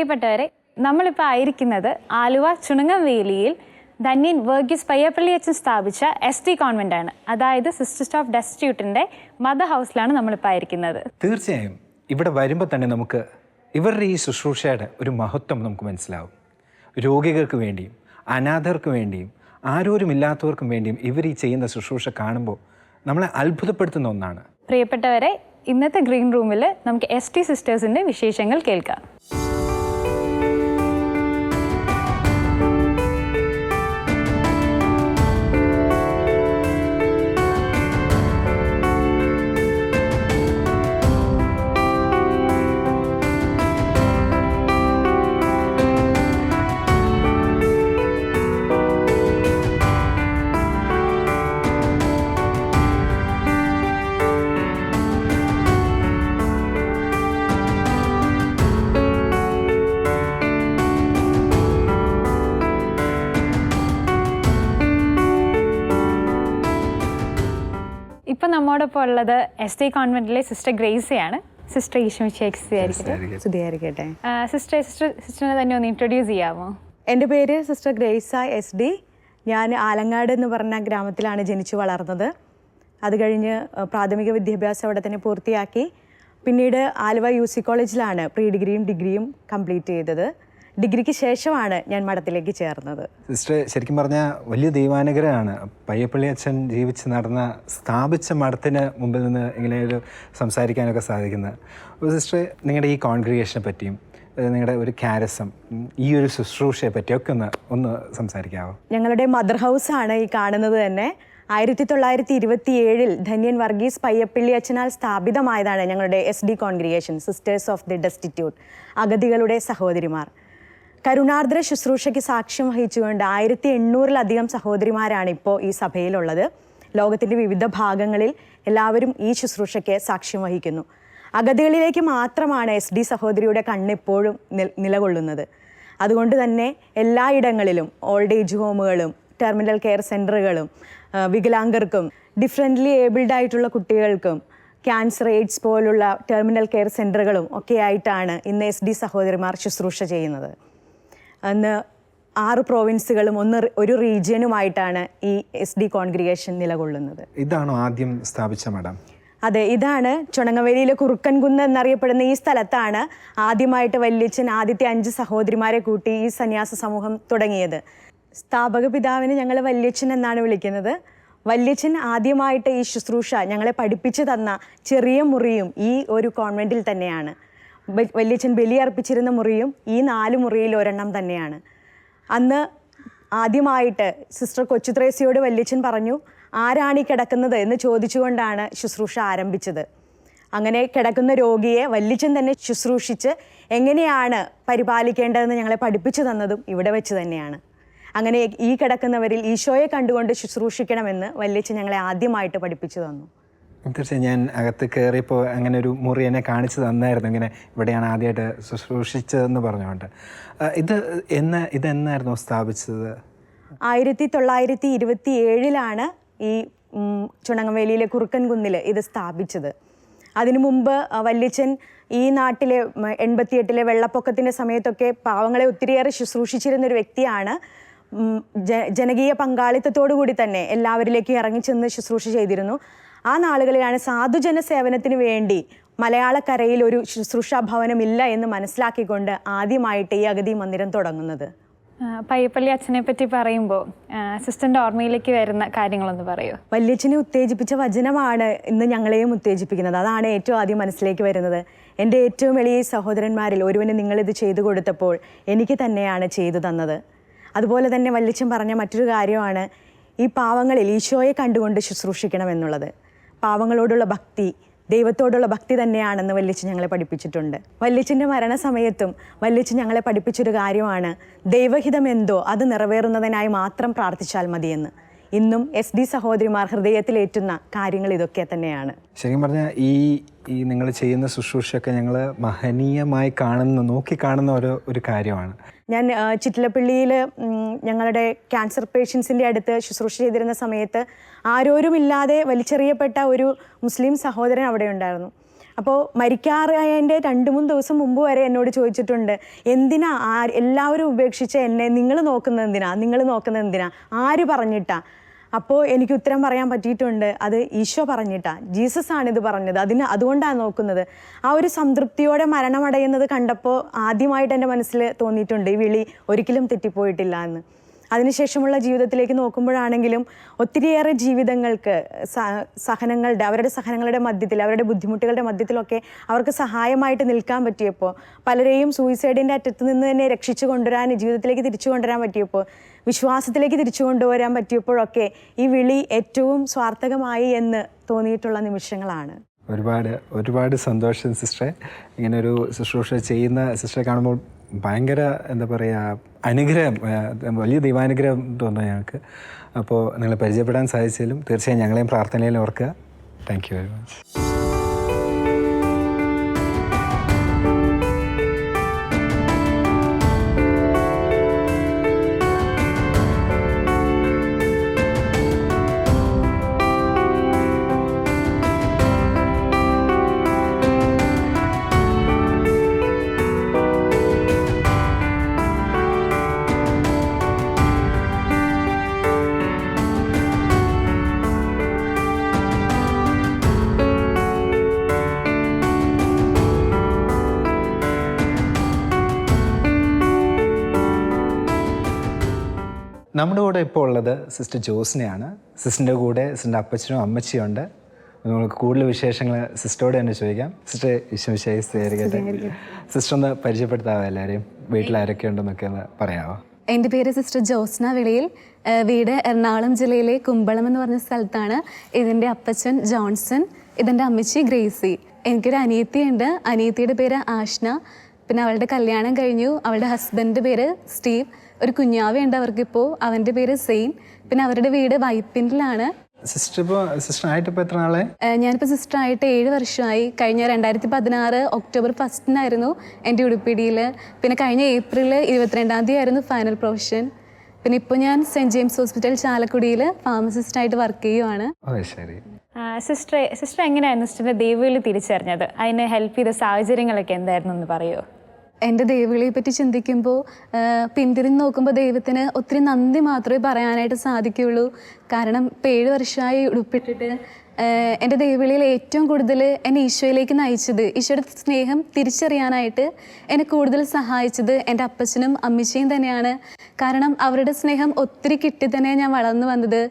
പ്രിയപ്പെട്ടവരെ, നമ്മളിപ്പോൾ ആയിരിക്കുന്നത് ആലുവ ചുണങ്ങംവേലിയിൽ ധന്യൻ വർഗീസ് പയ്യപ്പള്ളി അച്ഛൻ സ്ഥാപിച്ച SD കോൺവെന്റ് ആണ്. അതായത് സിസ്റ്റേഴ്സ് ഓഫ് ഡെസ്റ്റിറ്റ്യൂട്ടിൻ്റെ മദർ ഹൗസിലാണ് നമ്മളിപ്പോൾ ആയിരിക്കുന്നത്. തീർച്ചയായും ഇവിടെ വരുമ്പോൾ തന്നെ നമുക്ക് ഇവരുടെ ഈ ശുശ്രൂഷയുടെ ഒരു മഹത്വം നമുക്ക് മനസ്സിലാവും. രോഗികൾക്ക് വേണ്ടിയും അനാഥർക്ക് വേണ്ടിയും ആരോരുമില്ലാത്തവർക്കും വേണ്ടിയും ഇവർ ഈ ചെയ്യുന്ന ശുശ്രൂഷ കാണുമ്പോൾ നമ്മളെ അത്ഭുതപ്പെടുത്തുന്ന ഒന്നാണ്. പ്രിയപ്പെട്ടവരെ, ഇന്നത്തെ ഗ്രീൻ റൂമിൽ നമുക്ക് SD സിസ്റ്റേഴ്സിൻ്റെ വിശേഷങ്ങൾ കേൾക്കാം. ഇപ്പം നമ്മോടൊപ്പം ഉള്ളത് SD കോൺവെന്റിലെ സിസ്റ്റർ ഗ്രേസിയാണ്. സിസ്റ്റർ സ്തുതിയായിരിക്കട്ടെ. സിസ്റ്ററിനെ തന്നെ ഒന്ന് ഇൻട്രൊഡ്യൂസ് ചെയ്യാമോ? എൻ്റെ പേര് സിസ്റ്റർ ഗ്രേസ SD. ഞാൻ ആലങ്ങാട് എന്ന് പറഞ്ഞ ഗ്രാമത്തിലാണ് ജനിച്ചു വളർന്നത്. അത് കഴിഞ്ഞ് പ്രാഥമിക വിദ്യാഭ്യാസം അവിടെ തന്നെ പൂർത്തിയാക്കി. പിന്നീട് ആലുവ UC കോളേജിലാണ് പ്രീ ഡിഗ്രിയും കംപ്ലീറ്റ് ചെയ്തത്. ഡിഗ്രിക്ക് ശേഷമാണ് ഞാൻ മഠത്തിലേക്ക് ചേർന്നത്. സിസ്റ്റർ ശരിക്കും പറഞ്ഞാൽ വലിയ ദൈവാനുഗ്രഹമാണ്. പയ്യപ്പള്ളി അച്ഛൻ ജീവിച്ച് നടന്ന സ്ഥാപിച്ച മഠത്തിന് മുമ്പിൽ നിന്ന് ഇങ്ങനെ ഒരു സംസാരിക്കാനൊക്കെ സാധിക്കുന്നത്. അപ്പോൾ സിസ്റ്റർ, നിങ്ങളുടെ ഈ കോൺഗ്രിഗേഷനെ പറ്റിയും നിങ്ങളുടെ ഒരു കാരസം, ഈ ഒരു ശുശ്രൂഷയെ പറ്റിയൊക്കെ ഒന്ന് സംസാരിക്കാമോ? ഞങ്ങളുടെ മദർ ഹൗസാണ് ഈ കാണുന്നത് തന്നെ. 1927 ധന്യൻ വർഗീസ് പയ്യപ്പള്ളി അച്ഛനാൽ സ്ഥാപിതമായതാണ് ഞങ്ങളുടെ SD congregation, sisters of the destitute, അഗതികളുടെ സഹോദരിമാർ. കരുണാർദ്ര ശുശ്രൂഷയ്ക്ക് സാക്ഷ്യം വഹിച്ചുകൊണ്ട് 1800-ലധികം സഹോദരിമാരാണ് ഇപ്പോൾ ഈ സഭയിലുള്ളത്. ലോകത്തിൻ്റെ വിവിധ ഭാഗങ്ങളിൽ എല്ലാവരും ഈ ശുശ്രൂഷയ്ക്ക് സാക്ഷ്യം വഹിക്കുന്നു. അഗതികളിലേക്ക് മാത്രമാണ് SD സഹോദരിയുടെ കണ്ണെപ്പോഴും നിലകൊള്ളുന്നത്. അതുകൊണ്ട് തന്നെ എല്ലായിടങ്ങളിലും ഓൾഡ് ഏജ് ഹോമുകളും ടെർമിനൽ കെയർ സെൻ്ററുകളും വികലാംഗർക്കും ഡിഫറൻ്റ്ലി ഏബിൾഡ് ആയിട്ടുള്ള കുട്ടികൾക്കും ക്യാൻസർ, എയ്ഡ്സ് പോലുള്ള ടെർമിനൽ കെയർ സെൻ്ററുകളും ഒക്കെ ആയിട്ടാണ് ഇന്ന് SD സഹോദരിമാർ ശുശ്രൂഷ ചെയ്യുന്നത്. അന്ന് 6 പ്രോവിൻസുകളും ഒരു റീജിയനുമായിട്ടാണ് ഈ SD കോൺഗ്രിഗേഷൻ നിലകൊള്ളുന്നത്. ഇതാണോ ആദ്യം സ്ഥാപിച്ച മഠം? അതെ, ഇതാണ് ചുണങ്ങവേലിയിലെ കുറുക്കൻകുന്ന് എന്നറിയപ്പെടുന്ന ഈ സ്ഥലത്താണ് ആദ്യമായിട്ട് വല്യച്ഛൻ ആദ്യത്തെ 5 സഹോദരിമാരെ കൂട്ടി ഈ സന്യാസ സമൂഹം തുടങ്ങിയത്. സ്ഥാപക പിതാവിനെ ഞങ്ങൾ വല്യച്ഛൻ എന്നാണ് വിളിക്കുന്നത്. വല്യച്ഛൻ ആദ്യമായിട്ട് ഈ ശുശ്രൂഷ ഞങ്ങളെ പഠിപ്പിച്ചു തന്ന ചെറിയ മുറിയും ഈ ഒരു കോൺവെൻറ്റിൽ തന്നെയാണ്. വല്യച്ഛൻ ബലിയർപ്പിച്ചിരുന്ന മുറിയും ഈ 4 മുറിയിൽ ഒരെണ്ണം തന്നെയാണ്. അന്ന് ആദ്യമായിട്ട് സിസ്റ്റർ കൊച്ചുത്രേസ്യയോട് വല്യച്ഛൻ പറഞ്ഞു, ആരാണ് ഈ കിടക്കുന്നത് എന്ന് ചോദിച്ചുകൊണ്ടാണ് ശുശ്രൂഷ ആരംഭിച്ചത്. അങ്ങനെ കിടക്കുന്ന രോഗിയെ വല്യച്ഛൻ തന്നെ ശുശ്രൂഷിച്ച് എങ്ങനെയാണ് പരിപാലിക്കേണ്ടതെന്ന് ഞങ്ങളെ പഠിപ്പിച്ചു തന്നതും ഇവിടെ വെച്ച് തന്നെയാണ്. അങ്ങനെ ഈ കിടക്കുന്നവരിൽ ഈശോയെ കണ്ടുകൊണ്ട് ശുശ്രൂഷിക്കണമെന്ന് വല്യച്ഛൻ ഞങ്ങളെ ആദ്യമായിട്ട് പഠിപ്പിച്ചു തന്നു. തീർച്ചയായും ഞാൻ അകത്ത് കയറിയപ്പോൾ അങ്ങനെ ഒരു മുറി എന്നെ കാണിച്ചു തന്നായിരുന്നു. ഇങ്ങനെ ഇവിടെയാണ് ആദ്യമായിട്ട് ശുശ്രൂഷിച്ചതെന്ന് പറഞ്ഞുകൊണ്ട്. ഇതെന്നായിരുന്നു സ്ഥാപിച്ചത്? 1927 ഈ ചുണങ്ങവേലിയിലെ കുറുക്കൻകുന്നിൽ ഇത് സ്ഥാപിച്ചത്. അതിനു മുമ്പ് വല്യച്ഛൻ ഈ നാട്ടിലെ 88-ലെ വെള്ളപ്പൊക്കത്തിൻ്റെ സമയത്തൊക്കെ പാവങ്ങളെ ഒത്തിരിയേറെ ശുശ്രൂഷിച്ചിരുന്നൊരു വ്യക്തിയാണ്. ജനകീയ പങ്കാളിത്തത്തോടു കൂടി തന്നെ എല്ലാവരിലേക്കും ഇറങ്ങിച്ചെന്ന് ശുശ്രൂഷ ചെയ്തിരുന്നു. ആ നാളുകളിലാണ് സാധുജന സേവനത്തിന് വേണ്ടി മലയാളക്കരയിൽ ഒരു ശുശ്രൂഷാ ഭവനമില്ല എന്ന് മനസ്സിലാക്കിക്കൊണ്ട് ആദ്യമായിട്ട് ഈ അഗതി മന്ദിരം തുടങ്ങുന്നത്. പയ്യപ്പള്ളി അച്ഛനെ പറ്റി പറയുമ്പോൾ സിസ്റ്ററിൻ്റെ ഓർമ്മയിലേക്ക് വരുന്ന കാര്യങ്ങളൊന്ന് പറയൂ. വല്യച്ഛനെ ഉത്തേജിപ്പിച്ച വചനമാണ് ഇന്ന് ഞങ്ങളെയും ഉത്തേജിപ്പിക്കുന്നത്. അതാണ് ഏറ്റവും ആദ്യം മനസ്സിലേക്ക് വരുന്നത്. എൻ്റെ ഏറ്റവും എളിയ സഹോദരന്മാരിൽ ഒരുവന് നിങ്ങളിത് ചെയ്തു കൊടുത്തപ്പോൾ എനിക്ക് തന്നെയാണ് ചെയ്തു തന്നത്. അതുപോലെ തന്നെ വല്യച്ഛൻ പറഞ്ഞ മറ്റൊരു കാര്യമാണ് ഈ പാവങ്ങളിൽ ഈശോയെ കണ്ടുകൊണ്ട് ശുശ്രൂഷിക്കണമെന്നുള്ളത്. പാവങ്ങളോടുള്ള ഭക്തി ദൈവത്തോടുള്ള ഭക്തി തന്നെയാണെന്ന് വല്യച്ഛൻ ഞങ്ങളെ പഠിപ്പിച്ചിട്ടുണ്ട്. വല്യച്ഛൻ്റെ മരണസമയത്തും വല്യച്ഛൻ ഞങ്ങളെ പഠിപ്പിച്ചൊരു കാര്യമാണ്, ദൈവഹിതം എന്തോ അത് നിറവേറുന്നതിനായി മാത്രം പ്രാർത്ഥിച്ചാൽ മതിയെന്ന്. ഇന്നും SD സഹോദരിമാർ ഹൃദയത്തിലേറ്റുന്ന കാര്യങ്ങൾ ഇതൊക്കെ തന്നെയാണ്. ശരിക്കും പറഞ്ഞാൽ ഈ നിങ്ങൾ ചെയ്യുന്ന ശുശ്രൂഷയൊക്കെ ഞങ്ങൾ മഹനീയമായി നോക്കിക്കാണുന്ന ഒരു കാര്യമാണ്. ഞാൻ ചിറ്റിലപ്പള്ളിയിൽ ഞങ്ങളുടെ ക്യാൻസർ പേഷ്യൻസിൻ്റെ അടുത്ത് ശുശ്രൂഷ ചെയ്തിരുന്ന സമയത്ത് ആരോരുമില്ലാതെ വലിച്ചെറിയപ്പെട്ട ഒരു മുസ്ലിം സഹോദരൻ അവിടെ ഉണ്ടായിരുന്നു. അപ്പോൾ മരിക്കാറായതിൻ്റെ 2-3 ദിവസം മുമ്പ് വരെ എന്നോട് ചോദിച്ചിട്ടുണ്ട്, എന്തിനാ എല്ലാവരും ഉപേക്ഷിച്ച എന്നെ നിങ്ങൾ നോക്കുന്നത് എന്തിനാ ആര് പറഞ്ഞിട്ടാ? അപ്പോൾ എനിക്ക് ഉത്തരം പറയാൻ പറ്റിയിട്ടുണ്ട്, അത് ഈശോ പറഞ്ഞിട്ടാ, ജീസസ് ആണിത് പറഞ്ഞത്, അതുകൊണ്ടാണ് നോക്കുന്നത്. ആ ഒരു സംതൃപ്തിയോടെ മരണമടയുന്നത് കണ്ടപ്പോൾ ആദ്യമായിട്ട് എൻ്റെ മനസ്സിൽ തോന്നിയിട്ടുണ്ട്, ഈ വിളി ഒരിക്കലും തെറ്റിപ്പോയിട്ടില്ല എന്ന്. അതിനുശേഷമുള്ള ജീവിതത്തിലേക്ക് നോക്കുമ്പോഴാണെങ്കിലും ഒത്തിരിയേറെ ജീവിതങ്ങൾക്ക് അവരുടെ സഹനങ്ങളുടെ മധ്യത്തിൽ, അവരുടെ ബുദ്ധിമുട്ടുകളുടെ മധ്യത്തിലൊക്കെ അവർക്ക് സഹായമായിട്ട് നിൽക്കാൻ പറ്റിയപ്പോൾ, പലരെയും സൂയിസൈഡിൻ്റെ അറ്റത്ത് നിന്ന് തന്നെ രക്ഷിച്ചു കൊണ്ടുവരാൻ, ജീവിതത്തിലേക്ക് തിരിച്ചു കൊണ്ടുവരാൻ പറ്റിയപ്പോൾ, വിശ്വാസത്തിലേക്ക് തിരിച്ചു കൊണ്ടുവരാൻ പറ്റിയപ്പോഴൊക്കെ ഈ വിളി ഏറ്റവും സ്വാർത്ഥകമായി എന്ന് തോന്നിയിട്ടുള്ള നിമിഷങ്ങളാണ്. ഒരുപാട് സന്തോഷം സിസ്റ്ററെ. ഇങ്ങനൊരു ശുശ്രൂഷ ചെയ്യുന്ന സിസ്റ്ററെ കാണുമ്പോൾ ഭയങ്കര എന്താ പറയുക, അനുഗ്രഹം, വലിയ ദൈവാനുഗ്രഹം തോന്നുന്നു ഞങ്ങൾക്ക്. അപ്പോൾ നിങ്ങളെ പരിചയപ്പെടാൻ സാധിച്ചാലും തീർച്ചയായും ഞങ്ങളെയും പ്രാർത്ഥനയിൽ ഓർക്കുക. Thank you very much. നമ്മുടെ കൂടെ ഇപ്പോൾ ഉള്ളത് സിസ്റ്റർ ജോസ്നയാണ്. സിസ്റ്ററിൻ്റെ കൂടെ സിസ്റ്ററിൻ്റെ അപ്പച്ചനും അമ്മച്ചിയും ഉണ്ട്. നമുക്ക് കൂടുതൽ വിശേഷങ്ങൾ സിസ്റ്ററോട് തന്നെ ചോദിക്കാം. സിസ്റ്റർ വിശ്വസിച്ചായി സ്വീകരിക്കട്ടെ. സിസ്റ്റർ ഒന്ന് പരിചയപ്പെടുത്താവോ എല്ലാവരെയും, വീട്ടിലാരൊക്കെ ഉണ്ടെന്നൊക്കെ ഒന്ന് പറയാമോ? എൻ്റെ പേര് സിസ്റ്റർ ജോസ്ന വിളിയിൽ. വീട് എറണാകുളം ജില്ലയിലെ കുമ്പളം എന്ന് പറഞ്ഞ സ്ഥലത്താണ്. ഇതിൻ്റെ അപ്പച്ചൻ ജോൺസൺ, ഇതെൻ്റെ അമ്മച്ചി ഗ്രേസി. എനിക്കൊരു അനിയത്തിയുണ്ട്. അനിയത്തിയുടെ പേര് ആഷ്ന. പിന്നെ അവളുടെ കല്യാണം കഴിഞ്ഞു. അവളുടെ ഹസ്ബൻഡിൻ്റെ പേര് സ്റ്റീവ്. ഒരു കുഞ്ഞാവയുണ്ട് അവർക്കിപ്പോൾ, അവൻ്റെ പേര് സെയിൻ. പിന്നെ അവരുടെ വീട് വൈപ്പിനിലാണ്. ഞാനിപ്പോൾ സിസ്റ്ററായിട്ട് 7 വർഷമായി. കഴിഞ്ഞ 2016 ഒക്ടോബർ 1 എൻ്റെ ഉടുപ്പിടിയിൽ. പിന്നെ കഴിഞ്ഞ ഏപ്രിൽ 22 ആയിരുന്നു ഫൈനൽ പ്രൊഫഷൻ. പിന്നെ ഇപ്പോൾ ഞാൻ സെൻറ്റ് ജെയിംസ് ഹോസ്പിറ്റൽ ചാലക്കുടിയിൽ ഫാർമസിസ്റ്റായിട്ട് വർക്ക് ചെയ്യുവാണ്. സിസ്റ്റർ എങ്ങനെയായിരുന്നു സിസ്റ്ററിൻ്റെ ദൈവവിളി തിരിച്ചറിഞ്ഞത്? അതിന് ഹെൽപ്പ് ചെയ്ത സാഹചര്യങ്ങളൊക്കെ എന്തായിരുന്നു എന്ന് പറയുമോ? എൻ്റെ ദൈവവിളിയെ പറ്റി ചിന്തിക്കുമ്പോൾ, പിന്തിരിഞ്ഞ് നോക്കുമ്പോൾ ദൈവത്തിന് ഒത്തിരി നന്ദി മാത്രമേ പറയാനായിട്ട് സാധിക്കുകയുള്ളൂ. കാരണം ഇപ്പോൾ 7 വർഷമായി ഉടുപ്പിട്ടിട്ട് എൻ്റെ ദൈവവിളിയിൽ ഏറ്റവും കൂടുതൽ എന്നെ ഈശോയിലേക്ക് നയിച്ചത്, ഈശോയുടെ സ്നേഹം തിരിച്ചറിയാനായിട്ട് എന്നെ കൂടുതൽ സഹായിച്ചത് എൻ്റെ അപ്പച്ചനും അമ്മച്ചിയും തന്നെയാണ്. കാരണം അവരുടെ സ്നേഹം ഒത്തിരി കിട്ടി തന്നെ ഞാൻ വളർന്നു വന്നത്.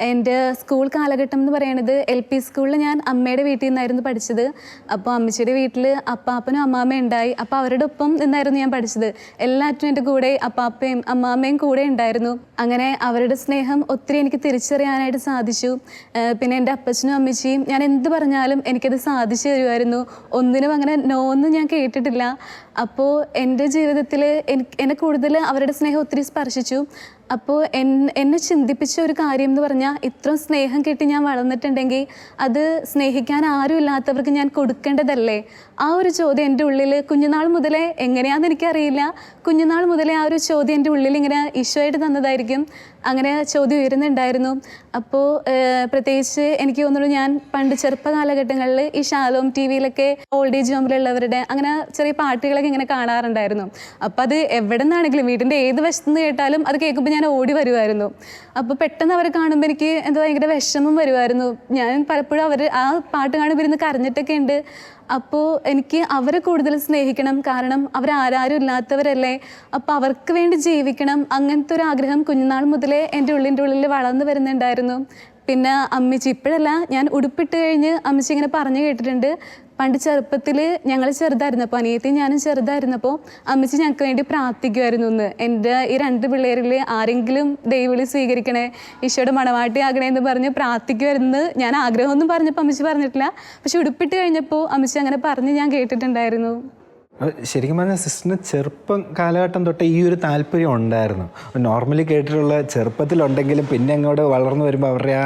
എൻ്റെ സ്കൂൾ കാലഘട്ടം എന്ന് പറയുന്നത് LP സ്കൂളിൽ ഞാൻ അമ്മയുടെ വീട്ടിൽ നിന്നായിരുന്നു പഠിച്ചത്. അപ്പോൾ അമ്മച്ചിയുടെ വീട്ടിൽ അപ്പാപ്പനും അമ്മാമ്മയും ഉണ്ടായി. അപ്പോൾ അവരുടെ ഒപ്പം നിന്നായിരുന്നു ഞാൻ പഠിച്ചത്. എല്ലാറ്റും എൻ്റെ കൂടെ അപ്പാപ്പയും അമ്മാമ്മയും കൂടെ ഉണ്ടായിരുന്നു. അങ്ങനെ അവരുടെ സ്നേഹം ഒത്തിരി എനിക്ക് തിരിച്ചറിയാനായിട്ട് സാധിച്ചു. പിന്നെ എൻ്റെ അപ്പച്ചനും അമ്മച്ചിയും ഞാൻ എന്ത് പറഞ്ഞാലും എനിക്കത് സാധിച്ചു തരുമായിരുന്നു. ഒന്നിനും അങ്ങനെ നോന്ന് ഞാൻ കേട്ടിട്ടില്ല. അപ്പോൾ എൻ്റെ ജീവിതത്തിൽ എന്നെ കൂടുതൽ അവരുടെ സ്നേഹം ഒത്തിരി സ്പർശിച്ചു. അപ്പോൾ എന്നെ ചിന്തിപ്പിച്ച ഒരു കാര്യം എന്ന് പറഞ്ഞാൽ, ഇത്രയും സ്നേഹം കിട്ടി ഞാൻ വളർന്നിട്ടുണ്ടെങ്കിൽ അത് സ്നേഹിക്കാൻ ആരും ഇല്ലാത്തവർക്ക് ഞാൻ കൊടുക്കേണ്ടതല്ലേ? ആ ഒരു ചോദ്യം എൻ്റെ ഉള്ളിൽ കുഞ്ഞുനാൾ മുതലേ, എങ്ങനെയാണെന്ന് എനിക്കറിയില്ല, കുഞ്ഞുനാൾ മുതലേ ആ ഒരു ചോദ്യം എൻ്റെ ഉള്ളിൽ ഇങ്ങനെ ഈശോയായിട്ട് തന്നതായിരിക്കും. അങ്ങനെ ചോദ്യം ഉയരുന്നുണ്ടായിരുന്നു. അപ്പോൾ പ്രത്യേകിച്ച് എനിക്ക് തോന്നുന്നു, ഞാൻ പണ്ട് ചെറുപ്പ കാലഘട്ടങ്ങളിൽ ഈ ഷാലോം TV-യിലൊക്കെ ഓൾഡ് ഏജ് ഹോമിലുള്ളവരുടെ അങ്ങനെ ചെറിയ പാട്ടുകളൊക്കെ ഇങ്ങനെ കാണാറുണ്ടായിരുന്നു. അപ്പോൾ അത് എവിടെ നിന്നാണെങ്കിലും, വീടിൻ്റെ ഏത് വശത്തുനിന്ന് കേട്ടാലും അത് കേൾക്കുമ്പോൾ ഞാൻ ഓടി വരുമായിരുന്നു. അപ്പോൾ പെട്ടെന്ന് അവരെ കാണുമ്പോൾ എനിക്ക് എന്തോ ഭയങ്കര വിഷമം വരുമായിരുന്നു. ഞാൻ പലപ്പോഴും ആ പാട്ട് കാണുമ്പോൾ ഇരുന്ന് കരഞ്ഞിട്ടൊക്കെ ഉണ്ട്. അപ്പോൾ എനിക്ക് അവരെ കൂടുതൽ സ്നേഹിക്കണം, കാരണം അവരാരും ഇല്ലാത്തവരല്ലേ. അപ്പോൾ അവർക്ക് വേണ്ടി ജീവിക്കണം, അങ്ങനത്തെ ഒരു ആഗ്രഹം കുഞ്ഞുനാൾ മുതലേ എൻ്റെ ഉള്ളിൽ വളർന്നു വരുന്നുണ്ടായിരുന്നു. പിന്നെ അമ്മച്ചി, ഇപ്പോഴല്ല, ഞാൻ ഉടുപ്പിട്ട് കഴിഞ്ഞ് അമ്മച്ചി ഇങ്ങനെ പറഞ്ഞു കേട്ടിട്ടുണ്ട്, പണ്ട് ചെറുപ്പത്തിൽ ഞങ്ങൾ ചെറുതായിരുന്നപ്പോൾ, അനിയത്തിയും ഞാനും ചെറുതായിരുന്നപ്പോൾ അമ്മച്ചി ഞങ്ങൾക്ക് വേണ്ടി പ്രാർത്ഥിക്കുമായിരുന്നു. എന്ന് എൻ്റെ ഈ 2 പിള്ളേരിൽ ആരെങ്കിലും ദൈവവിളി സ്വീകരിക്കണേ, ഈശോയുടെ മണവാട്ടി ആകണേ എന്ന് പറഞ്ഞ് പ്രാർത്ഥിക്കുമായിരുന്നു. ഞാൻ ആഗ്രഹമൊന്നും പറഞ്ഞപ്പോൾ അമ്മച്ചി പറഞ്ഞിട്ടില്ല, പക്ഷെ ഉടുപ്പിട്ട് കഴിഞ്ഞപ്പോൾ അമ്മച്ചി അങ്ങനെ പറഞ്ഞ് ഞാൻ കേട്ടിട്ടുണ്ടായിരുന്നു. ശരിക്കും പറഞ്ഞാൽ സിസ്റ്ററിന് ചെറുപ്പം കാലഘട്ടം തൊട്ട് ഈ ഒരു താല്പര്യം ഉണ്ടായിരുന്നു. നോർമലി കേട്ടിട്ടുള്ള ചെറുപ്പത്തിലുണ്ടെങ്കിലും പിന്നെ അങ്ങോട്ട് വളർന്നു വരുമ്പോൾ അവരുടെ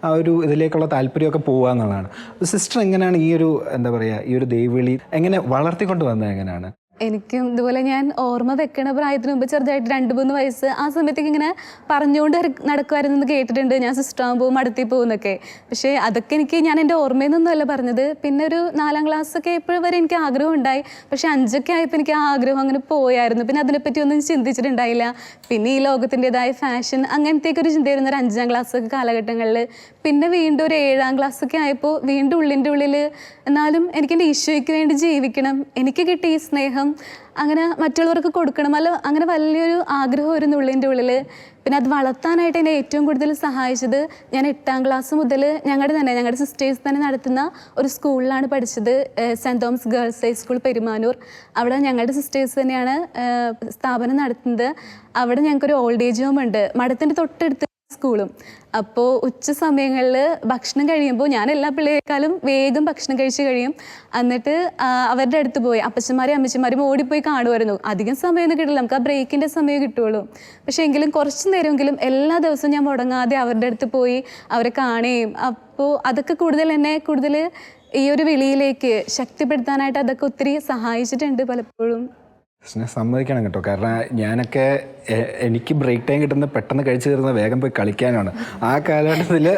ആ ഒരു ഇതിലേക്കുള്ള താല്പര്യമൊക്കെ പോകുക എന്നുള്ളതാണ്. സിസ്റ്റർ എങ്ങനെയാണ് ഈ ഒരു എന്താ പറയുക, ഈ ഒരു ദൈവവിളി എങ്ങനെ വളർത്തിക്കൊണ്ട് വന്നത്? എങ്ങനെയാണ്? എനിക്കും ഇതുപോലെ ഞാൻ ഓർമ്മ വെക്കണ പ്രായത്തിന് മുമ്പ് ചെറുതായിട്ട് 2-3 വയസ്സ് ആ സമയത്തേക്ക് ഇങ്ങനെ പറഞ്ഞുകൊണ്ട് നടക്കുമായിരുന്നു എന്ന് കേട്ടിട്ടുണ്ട്. ഞാൻ സിസ്റ്ററാകാൻ പോകും, അടുത്തിൽ പോകുന്നൊക്കെ. പക്ഷേ അതൊക്കെ ഞാൻ എൻ്റെ ഓർമ്മയിൽ നിന്നല്ല പറഞ്ഞത്. പിന്നെ ഒരു 4ാം ക്ലാസ്സൊക്കെ ആയപ്പോൾ വരെ എനിക്ക് ആഗ്രഹം ഉണ്ടായി. പക്ഷേ 5ഒക്കെ ആയപ്പോൾ എനിക്ക് ആ ആഗ്രഹം അങ്ങനെ പോയായിരുന്നു. പിന്നെ അതിനെപ്പറ്റി ഒന്നും ചിന്തിച്ചിട്ടുണ്ടായില്ല. പിന്നെ ഈ ലോകത്തിൻ്റെതായ ഫാഷൻ അങ്ങനത്തേക്ക് ഒരു ചിന്തയായിരുന്നു ഒരു 5ാം ക്ലാസ്സൊക്കെ കാലഘട്ടങ്ങളിൽ. പിന്നെ വീണ്ടും ഒരു 7ാം ക്ലാസ്സൊക്കെ ആയപ്പോൾ വീണ്ടും ഉള്ളിൻ്റെ ഉള്ളിൽ എന്നാലും എനിക്കെൻ്റെ ഈശോയ്ക്ക് വേണ്ടി ജീവിക്കണം, എനിക്ക് കിട്ടിയ ഈ സ്നേഹം അങ്ങനെ മറ്റുള്ളവർക്ക് കൊടുക്കണം, അങ്ങനെ വലിയൊരു ആഗ്രഹം ഒരു ഉള്ളിൻ്റെ ഉള്ളിൽ. പിന്നെ അത് വളർത്താനായിട്ട് എന്നെ ഏറ്റവും കൂടുതൽ സഹായിച്ചത് ഞാൻ 8ാം ക്ലാസ് മുതൽ ഞങ്ങളുടെ സിസ്റ്റേഴ്സ് തന്നെ നടത്തുന്ന ഒരു സ്കൂളിലാണ് പഠിച്ചത്. Saint Thomas girls high school Perumanoor. അവിടെ ഞങ്ങളുടെ സിസ്റ്റേഴ്സ് തന്നെയാണ് സ്ഥാപനം നടത്തുന്നത്. അവിടെ ഞങ്ങൾക്കൊരു ഓൾഡ് ഏജ് ഹോം ഉണ്ട്, മഠത്തിൻ്റെ തൊട്ടടുത്ത് സ്കൂളും. അപ്പോൾ ഉച്ച സമയങ്ങളിൽ ഭക്ഷണം കഴിയുമ്പോൾ ഞാൻ എല്ലാ പിള്ളേരെക്കാളും വേഗം ഭക്ഷണം കഴിച്ച് കഴിയും. എന്നിട്ട് അവരുടെ അടുത്ത് പോയി അപ്പച്ചന്മാരെയും അമ്മച്ചന്മാരും ഓടിപ്പോയി കാണുമായിരുന്നു. അധികം സമയമൊന്നും കിട്ടില്ല, നമുക്ക് ആ ബ്രേക്കിൻ്റെ സമയം കിട്ടുള്ളൂ. പക്ഷേ എങ്കിലും കുറച്ച് നേരമെങ്കിലും എല്ലാ ദിവസവും ഞാൻ മുടങ്ങാതെ അവരുടെ അടുത്ത് പോയി അവരെ കാണുകയും, അപ്പോൾ അതൊക്കെ കൂടുതൽ ഈ ഒരു വിളിയിലേക്ക് ശക്തിപ്പെടുത്താനായിട്ട് അതൊക്കെ ഒത്തിരി സഹായിച്ചിട്ടുണ്ട് പലപ്പോഴും. സമ്മതിക്കണം കേട്ടോ. കാരണം ഞാനൊക്കെ എനിക്ക് ബ്രേക്ക് ടൈം കിട്ടുന്നത് പെട്ടെന്ന് കഴിച്ചു തീർന്ന വേഗം പോയി കളിക്കാനാണ്. ആ കാലഘട്ടത്തിൽ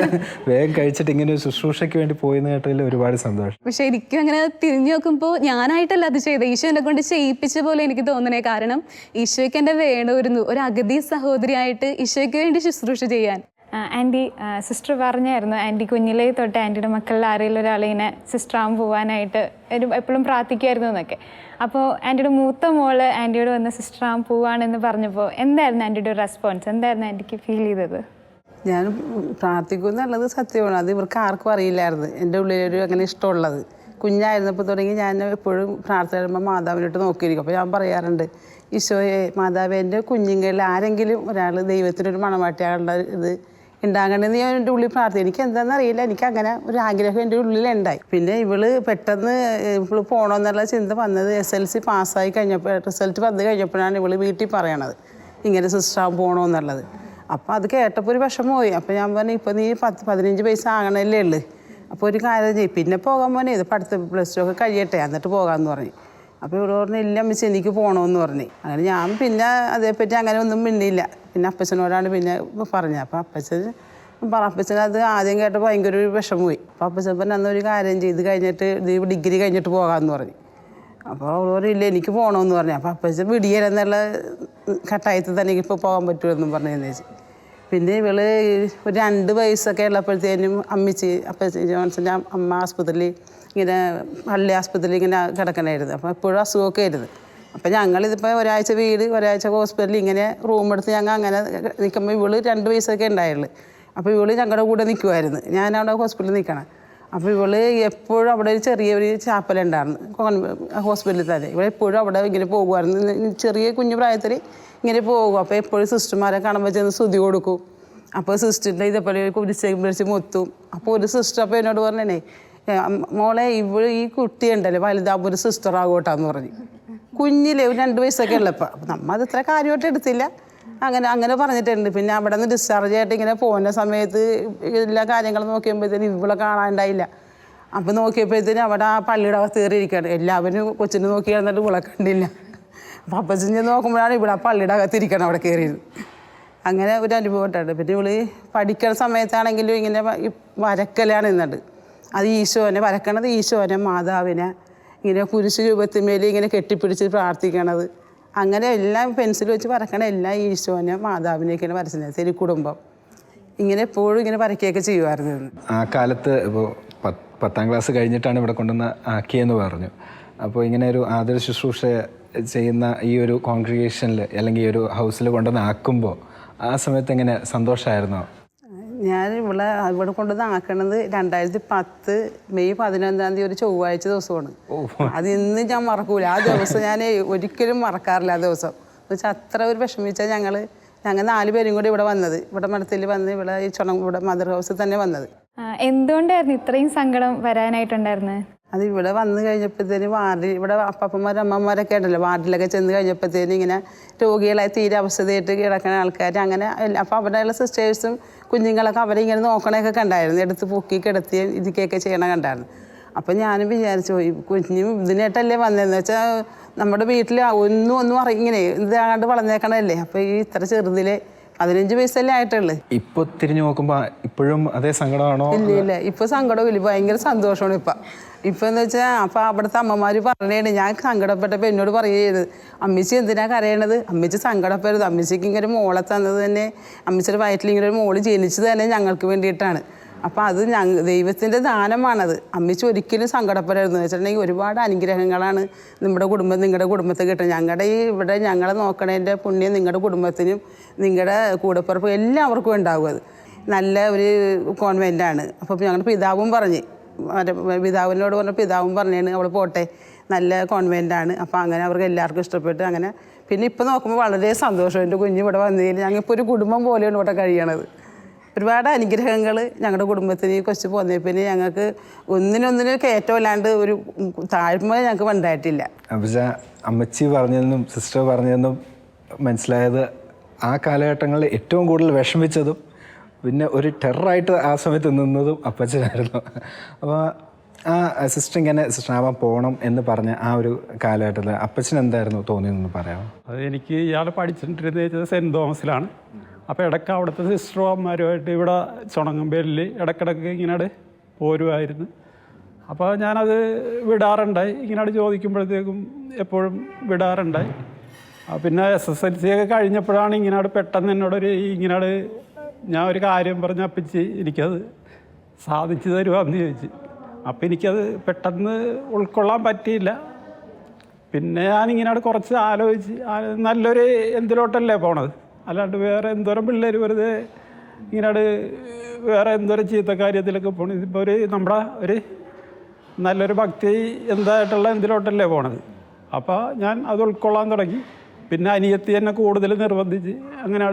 വേഗം കഴിച്ചിട്ട് ഇങ്ങനെ ഒരു ശുശ്രൂഷയ്ക്ക് വേണ്ടി പോയെന്ന് കേട്ടതിൽ ഒരുപാട് സന്തോഷം. പക്ഷെ എനിക്കും അങ്ങനെ തിരിഞ്ഞു നോക്കുമ്പോൾ ഞാനായിട്ടല്ല അത് ചെയ്തത്, ഈശോ എന്നെ കൊണ്ട് ചെയ്യിപ്പിച്ച പോലെ എനിക്ക് തോന്നണേ. കാരണം ഈശോയ്ക്ക് എൻ്റെ വേണമായിരുന്നു ഒരു അഗതി സഹോദരിയായിട്ട് ഈശോയ്ക്ക് വേണ്ടി ശുശ്രൂഷ ചെയ്യാൻ. ആൻറ്റി, സിസ്റ്റർ പറഞ്ഞായിരുന്നു ആൻറ്റി കുഞ്ഞിലേ തൊട്ട് ആൻറ്റിയുടെ മക്കളിൽ ആരെങ്കിലും ഒരാളിങ്ങനെ സിസ്റ്ററാകാൻ പോകാനായിട്ട് എപ്പോഴും പ്രാർത്ഥിക്കുമായിരുന്നു എന്നൊക്കെ. അപ്പോൾ ആൻറ്റിയുടെ മൂത്ത മോള് ആൻറ്റിയോട് വന്ന് സിസ്റ്ററാകാൻ പോവാണെന്ന് പറഞ്ഞപ്പോൾ എന്തായിരുന്നു ആൻറ്റിയുടെ റെസ്പോൺസ്? എന്തായിരുന്നു ആൻറ്റിക്ക് ഫീൽ ചെയ്തത്? ഞാൻ പ്രാർത്ഥിക്കും എന്നുള്ളത് സത്യമാണ്. അത് ഇവർക്ക് ആർക്കും അറിയില്ലായിരുന്നു എൻ്റെ ഉള്ളിലൊരു അങ്ങനെ ഇഷ്ടമുള്ളത്. കുഞ്ഞായിരുന്നപ്പോൾ തുടങ്ങി ഞാൻ എപ്പോഴും പ്രാർത്ഥന വരുമ്പോൾ മാതാവിനോട്ട് നോക്കിയിരിക്കും. അപ്പോൾ ഞാൻ പറയാറുണ്ട്, ഈശോയെ മാതാവ് എൻ്റെ കുഞ്ഞുങ്ങളിൽ ആരെങ്കിലും ഒരാൾ ദൈവത്തിനൊരു മണവാട്ടിയാളുടെ ഇത് ഉണ്ടാകണമെന്ന് ഞാൻ എൻ്റെ ഉള്ളിൽ പ്രാർത്ഥിക്കും. എനിക്ക് എന്താണെന്ന് അറിയില്ല, എനിക്ക് അങ്ങനെ ഒരു ആഗ്രഹം എൻ്റെ ഉള്ളിലുണ്ടായി. പിന്നെ ഇവള് പെട്ടെന്ന് ഇവള് പോകണമെന്നുള്ള ചിന്ത വന്നത് SLC പാസ്സായി കഴിഞ്ഞപ്പോൾ, റിസൾട്ട് വന്നു കഴിഞ്ഞപ്പോഴാണ് ഇവള് വീട്ടിൽ പറയണത് ഇങ്ങനെ സിസ്റ്ററാകാൻ പോകണമെന്നുള്ളത്. അപ്പോൾ അത് കേട്ടപ്പോൾ ഒരു വിഷമമായി. അപ്പോൾ ഞാൻ പറഞ്ഞു, ഇപ്പോൾ നീ 10-15 വയസ്സ് ആകണല്ലേ ഉള്ളു, അപ്പോൾ ഒരു കാര്യം ചെയ്യും, പിന്നെ പോകാൻ പോകണേ, ഇത് പഠിത്തം +2 ഒക്കെ കഴിയട്ടെ എന്നിട്ട് പോകാമെന്ന് പറഞ്ഞു. അപ്പോൾ ഇവിടെ പറഞ്ഞു, ഇല്ല അമ്മച്ചി എനിക്ക് പോകണമെന്ന് പറഞ്ഞു. അങ്ങനെ ഞാൻ പിന്നെ അതേപ്പറ്റി അങ്ങനെ ഒന്നും മിണ്ടിയില്ല. പിന്നെ അപ്പച്ചനോടാണ് പിന്നെ പറഞ്ഞത്. അപ്പോൾ അപ്പച്ചൻ അത് ആദ്യം കേട്ടപ്പോൾ ഭയങ്കര ഒരു വിഷമമായി. അപ്പോൾ അപ്പച്ചൻ പറഞ്ഞ അന്നൊരു കാര്യം ചെയ്ത് കഴിഞ്ഞിട്ട് ഡിഗ്രി കഴിഞ്ഞിട്ട് പോകാമെന്ന് പറഞ്ഞു. അപ്പോൾ അവൾ പറയില്ല എനിക്ക് പോകണമെന്ന് പറഞ്ഞു. അപ്പോൾ അപ്പച്ചൻ വിടിയലെന്നുള്ള കട്ടായത്തിൽ തന്നെ ഇപ്പോൾ പോകാൻ പറ്റുമെന്നും പറഞ്ഞതെന്ന് വെച്ച്. പിന്നെ ഇവള് ഒരു 2 വയസ്സൊക്കെ ഉള്ളപ്പോഴത്തേനും അപ്പച്ചൻ ജോൺസൻ്റെ അമ്മ ആസ്പത്രിയിൽ ഇങ്ങനെ പള്ളി ആസ്പത്രിയിൽ ഇങ്ങനെ കിടക്കണമായിരുന്നു. അപ്പോൾ എപ്പോഴും അസുഖമൊക്കെ ആയിരുന്നു. അപ്പോൾ ഞങ്ങളിതിപ്പോൾ ഒരാഴ്ച വീട്, ഒരാഴ്ച ഹോസ്പിറ്റലിൽ ഇങ്ങനെ റൂമെടുത്ത് ഞങ്ങൾ അങ്ങനെ നിൽക്കുമ്പോൾ ഇവള് 2 വയസ്സൊക്കെ ഉണ്ടായുള്ളൂ. അപ്പോൾ ഇവള് ഞങ്ങളുടെ കൂടെ നിൽക്കുമായിരുന്നു, ഞാനവിടെ ഹോസ്പിറ്റലിൽ നിൽക്കണം. അപ്പോൾ ഇവള് എപ്പോഴും അവിടെ ഒരു ചെറിയൊരു ചാപ്പലുണ്ടായിരുന്നു ഹോസ്പിറ്റലിൽ തന്നെ. ഇവിടെ എപ്പോഴും അവിടെ ഇങ്ങനെ പോകുമായിരുന്നു, ചെറിയ കുഞ്ഞു പ്രായത്തിൽ ഇങ്ങനെ പോകും. അപ്പോൾ എപ്പോഴും സിസ്റ്റർമാരെ കാണുമ്പോൾ ചെന്ന് സ്തുതി കൊടുക്കും. അപ്പോൾ സിസ്റ്ററിൻ്റെ ഇതേപോലെ കുരിശ് മുത്തും. അപ്പോൾ ഒരു സിസ്റ്റർ അപ്പോൾ എന്നോട് പറഞ്ഞേ, മോളെ ഈ കുട്ടി ഉണ്ടല്ലോ വലുതാകുമ്പോൾ ഒരു സിസ്റ്റർ ആകോട്ടാന്ന് പറഞ്ഞു. കുഞ്ഞിലെ 2 വയസ്സൊക്കെ ഉള്ളപ്പോൾ. അപ്പോൾ നമ്മൾ അത് ഇത്ര കാര്യമായിട്ട് എടുത്തില്ല, അങ്ങനെ പറഞ്ഞിട്ടുണ്ട്. പിന്നെ അവിടെ നിന്ന് ഡിസ്ചാർജ് ആയിട്ട് ഇങ്ങനെ പോകുന്ന സമയത്ത് എല്ലാ കാര്യങ്ങളും നോക്കിയപ്പോഴത്തേനും ഇവളെ കാണാനുണ്ടായില്ല. അപ്പോൾ നോക്കിയപ്പോഴത്തേനും അവിടെ ആ പള്ളിയുടെ അകത്ത് കയറിയിരിക്കുകയാണ്. എല്ലാവരും കൊച്ചിനെ നോക്കി എന്നിട്ട് ഇവളെ കണ്ടില്ല. അപ്പോൾ അപ്പച്ചൻ നോക്കുമ്പോഴാണ് ഇവിടെ ആ പള്ളിയുടെ അകത്ത് ഇരിക്കണം അവിടെ കയറിയത്. അങ്ങനെ ഒരു അനുഭവം ഉണ്ടായിട്ട്. പിന്നെ ഇവള് പഠിക്കുന്ന സമയത്താണെങ്കിലും ഇങ്ങനെ വരക്കലാണ് നിന്നത്. അത് വരക്കണത് ഈശോനെ മാതാവിനെ ഇങ്ങനെ കുരിശ് രൂപത്തിന്മേൽ ഇങ്ങനെ കെട്ടിപ്പിടിച്ച് പ്രാർത്ഥിക്കണത്, അങ്ങനെ എല്ലാം പെൻസിൽ വെച്ച് വരക്കണ എല്ലാം ഈശോനെ മാതാവിനെയൊക്കെയാണ് വരച്ചത്. ശരി കുടുംബം ഇങ്ങനെ എപ്പോഴും ഇങ്ങനെ വരയ്ക്കുകയൊക്കെ ചെയ്യുമായിരുന്നു. ആ കാലത്ത് ഇപ്പോൾ 10ാം ക്ലാസ് കഴിഞ്ഞിട്ടാണ് ഇവിടെ കൊണ്ടുവന്ന് ആക്കിയെന്ന് പറഞ്ഞു. അപ്പോൾ ഇങ്ങനെ ഒരു ആദര ശുശ്രൂഷ ചെയ്യുന്ന ഈ ഒരു കോൺഗ്രിഗേഷനിൽ അല്ലെങ്കിൽ ഈ ഒരു ഹൗസിൽ കൊണ്ടുവന്ന് ആക്കുമ്പോൾ ആ സമയത്ത് എങ്ങനെ സന്തോഷമായിരുന്നോ? ഞാൻ ഇവിടെ കൊണ്ടുവന്ന് ആക്കണത് 2010 മെയ് 11-ാം തീയതി ഒരു ചൊവ്വാഴ്ച ദിവസമാണ്. അത് ഇന്ന് ഞാൻ മറക്കൂല. ആ ദിവസം ഞാൻ ഒരിക്കലും മറക്കാറില്ല. ആ ദിവസം എന്ന് വെച്ചാൽ അത്ര ഒരു വിഷമിച്ചാൽ ഞങ്ങൾ 4 പേരും കൂടി ഇവിടെ വന്നത്, ഇവിടെ മഠത്തിൽ വന്ന് ഇവിടെ മദർ ഹൗസിൽ തന്നെ വന്നത്. എന്തുകൊണ്ടായിരുന്നു ഇത്രയും സങ്കടം വരാനായിട്ടുണ്ടായിരുന്നത്? അത് ഇവിടെ വന്നു കഴിഞ്ഞപ്പോഴത്തേനും ഇവിടെ അപ്പന്മാരും അമ്മമാരൊക്കെ ഉണ്ടല്ലോ, വാർഡിലൊക്കെ ചെന്ന് കഴിഞ്ഞപ്പോഴത്തേനും ഇങ്ങനെ രോഗികളായി തീരെ അവസ്ഥയായിട്ട് കിടക്കുന്ന ആൾക്കാർ അങ്ങനെ. അപ്പോൾ അവിടെയുള്ള സിസ്റ്റേഴ്സും കുഞ്ഞുങ്ങളൊക്കെ അവരെ ഇങ്ങനെ നോക്കണയൊക്കെ കണ്ടായിരുന്നു, എടുത്ത് പൊക്കി കിടത്തി ഇതൊക്കെയൊക്കെ ചെയ്യണ കണ്ടായിരുന്നു. അപ്പം ഞാനും വിചാരിച്ചു ഈ കുഞ്ഞ് ഇതിനായിട്ടല്ലേ വന്നതെന്ന് വെച്ചാൽ നമ്മുടെ വീട്ടിൽ ഒന്നും ഇങ്ങനെ ഇതാണ്ട് വളർന്നേക്കണല്ലേ. അപ്പോൾ ഈ ഇത്ര ചെറുതിലെ 15 വയസ്സല്ലേ ആയിട്ടുള്ളൂ. ഇപ്പോൾ തിരിഞ്ഞു നോക്കുമ്പോൾ ഇപ്പോഴും അതേ സങ്കടമാണോ? ഇല്ല ഇപ്പോൾ സങ്കടമില്ല, ഭയങ്കര സന്തോഷമാണ് ഇപ്പം എന്ന് വെച്ചാൽ. അപ്പം അവിടുത്തെ അമ്മമാർ പറയണേണ്, ഞാൻ സങ്കടപ്പെട്ടപ്പോൾ എന്നോട് പറയുന്നത്, അമ്മച്ചി എന്തിനാ കരയണത്, അമ്മച്ചി സങ്കടപ്പെടരുത്, അമ്മച്ചിക്ക് ഇങ്ങനെ മോളെ തന്നത് തന്നെ, അമ്മച്ചിയുടെ വയറ്റിൽ ഇങ്ങനെ ഒരു മോള് ജനിച്ചത് തന്നെ ഞങ്ങൾക്ക് വേണ്ടിയിട്ടാണ്. അപ്പോൾ അത് ദൈവത്തിൻ്റെ ദാനമാണത്. അമ്മച്ചി ഒരിക്കലും സങ്കടപ്പെടരുതെന്ന് വെച്ചിട്ടുണ്ടെങ്കിൽ ഒരുപാട് അനുഗ്രഹങ്ങളാണ് നിങ്ങളുടെ കുടുംബത്തിൽ കിട്ടുന്നത്. ഞങ്ങളുടെ ഇവിടെ ഞങ്ങളെ നോക്കണതിൻ്റെ പുണ്യം നിങ്ങളുടെ കുടുംബത്തിനും നിങ്ങളുടെ കൂടപ്പിറപ്പ് എല്ലാവർക്കും ഉണ്ടാവും. അത് നല്ല ഒരു കോൺവെൻ്റാണ്. അപ്പോൾ ഞങ്ങളുടെ പിതാവും പിതാവിനോട് പറഞ്ഞ പിതാവും പറഞ്ഞാണ് അവൾ പോട്ടെ, നല്ല കോൺവെൻ്റാണ്. അപ്പോൾ അങ്ങനെ അവർക്ക് എല്ലാവർക്കും ഇഷ്ടപ്പെട്ട് അങ്ങനെ. പിന്നെ ഇപ്പോൾ നോക്കുമ്പോൾ വളരെ സന്തോഷം, എൻ്റെ കുഞ്ഞ് ഇവിടെ വന്നതിൽ ഞങ്ങളിപ്പോൾ ഒരു കുടുംബം പോലെയാണ് ഇവിടെ കഴിയണത്. ഒരുപാട് അനുഗ്രഹങ്ങൾ ഞങ്ങളുടെ കുടുംബത്തിന് കൊച്ചു പോന്നേ. പിന്നെ ഞങ്ങൾക്ക് ഒന്നിനൊന്നിനും കയറ്റമില്ലാണ്ട് ഒരു താഴ്മ ഞങ്ങൾക്ക് ഉണ്ടായിട്ടില്ല. അപ്പോൾ അമ്മച്ചി പറഞ്ഞതെന്നും സിസ്റ്റർ പറഞ്ഞതെന്നും മനസ്സിലായത് ആ കാലഘട്ടങ്ങളിൽ ഏറ്റവും കൂടുതൽ വിഷമിച്ചതും പിന്നെ ഒരു ടെററായിട്ട് ആ സമയത്ത് നിന്നതും അപ്പച്ചനായിരുന്നു. അപ്പോൾ ആ സിസ്റ്റർ ഇങ്ങനെ സിസ്റ്റർ ആവാൻ പോകണം എന്ന് പറഞ്ഞ ആ ഒരു കാലഘട്ടത്തിൽ അപ്പച്ചൻ എന്തായിരുന്നു തോന്നിയെന്ന് പറയാമോ? അത് എനിക്ക് ഇയാൾ പഠിച്ചിട്ടിരുന്നത് സെൻറ്റ് തോമസിലാണ്. അപ്പോൾ ഇടയ്ക്ക് അവിടുത്തെ സിസ്റ്റർമാരുമായിട്ട് ഇവിടെ ചുണങ്ങമ്പേരിൽ ഇടയ്ക്കിടയ്ക്ക് ഇങ്ങനെ പോരുമായിരുന്നു. അപ്പോൾ ഞാനത് വിടാറുണ്ടായി, ഇങ്ങനെ ചോദിക്കുമ്പോഴത്തേക്കും എപ്പോഴും വിടാറുണ്ടായി. പിന്നെ SSLC ഒക്കെ കഴിഞ്ഞപ്പോഴാണ് ഇങ്ങനെ പെട്ടെന്ന് എന്നോടൊരു ഇങ്ങനെ ഞാൻ ഒരു കാര്യം പറഞ്ഞ അപ്പച്ചി എനിക്കത് സാധിച്ചു തരുവാന്ന് ചോദിച്ചു. അപ്പോൾ എനിക്കത് പെട്ടെന്ന് ഉൾക്കൊള്ളാൻ പറ്റിയില്ല. പിന്നെ ഞാനിങ്ങനെ കുറച്ച് ആലോചിച്ച് നല്ലൊരു എന്തിലോട്ടല്ലേ പോണത്, അല്ലാണ്ട് വേറെ എന്തോരം പിള്ളേർ വെറുതെ ഇങ്ങനെ വേറെ എന്തോരം ചീത്ത കാര്യത്തിലൊക്കെ പോണത്. ഇതിപ്പോൾ നമ്മുടെ ഒരു നല്ലൊരു ഭക്തി എന്തായിട്ടുള്ള എന്തിലോട്ടല്ലേ പോണത്. അപ്പോൾ ഞാൻ അത് ഉൾക്കൊള്ളാൻ തുടങ്ങി. പിന്നെ അനിയത്തി എന്നെ കൂടുതൽ നിർബന്ധിച്ച് അങ്ങനെ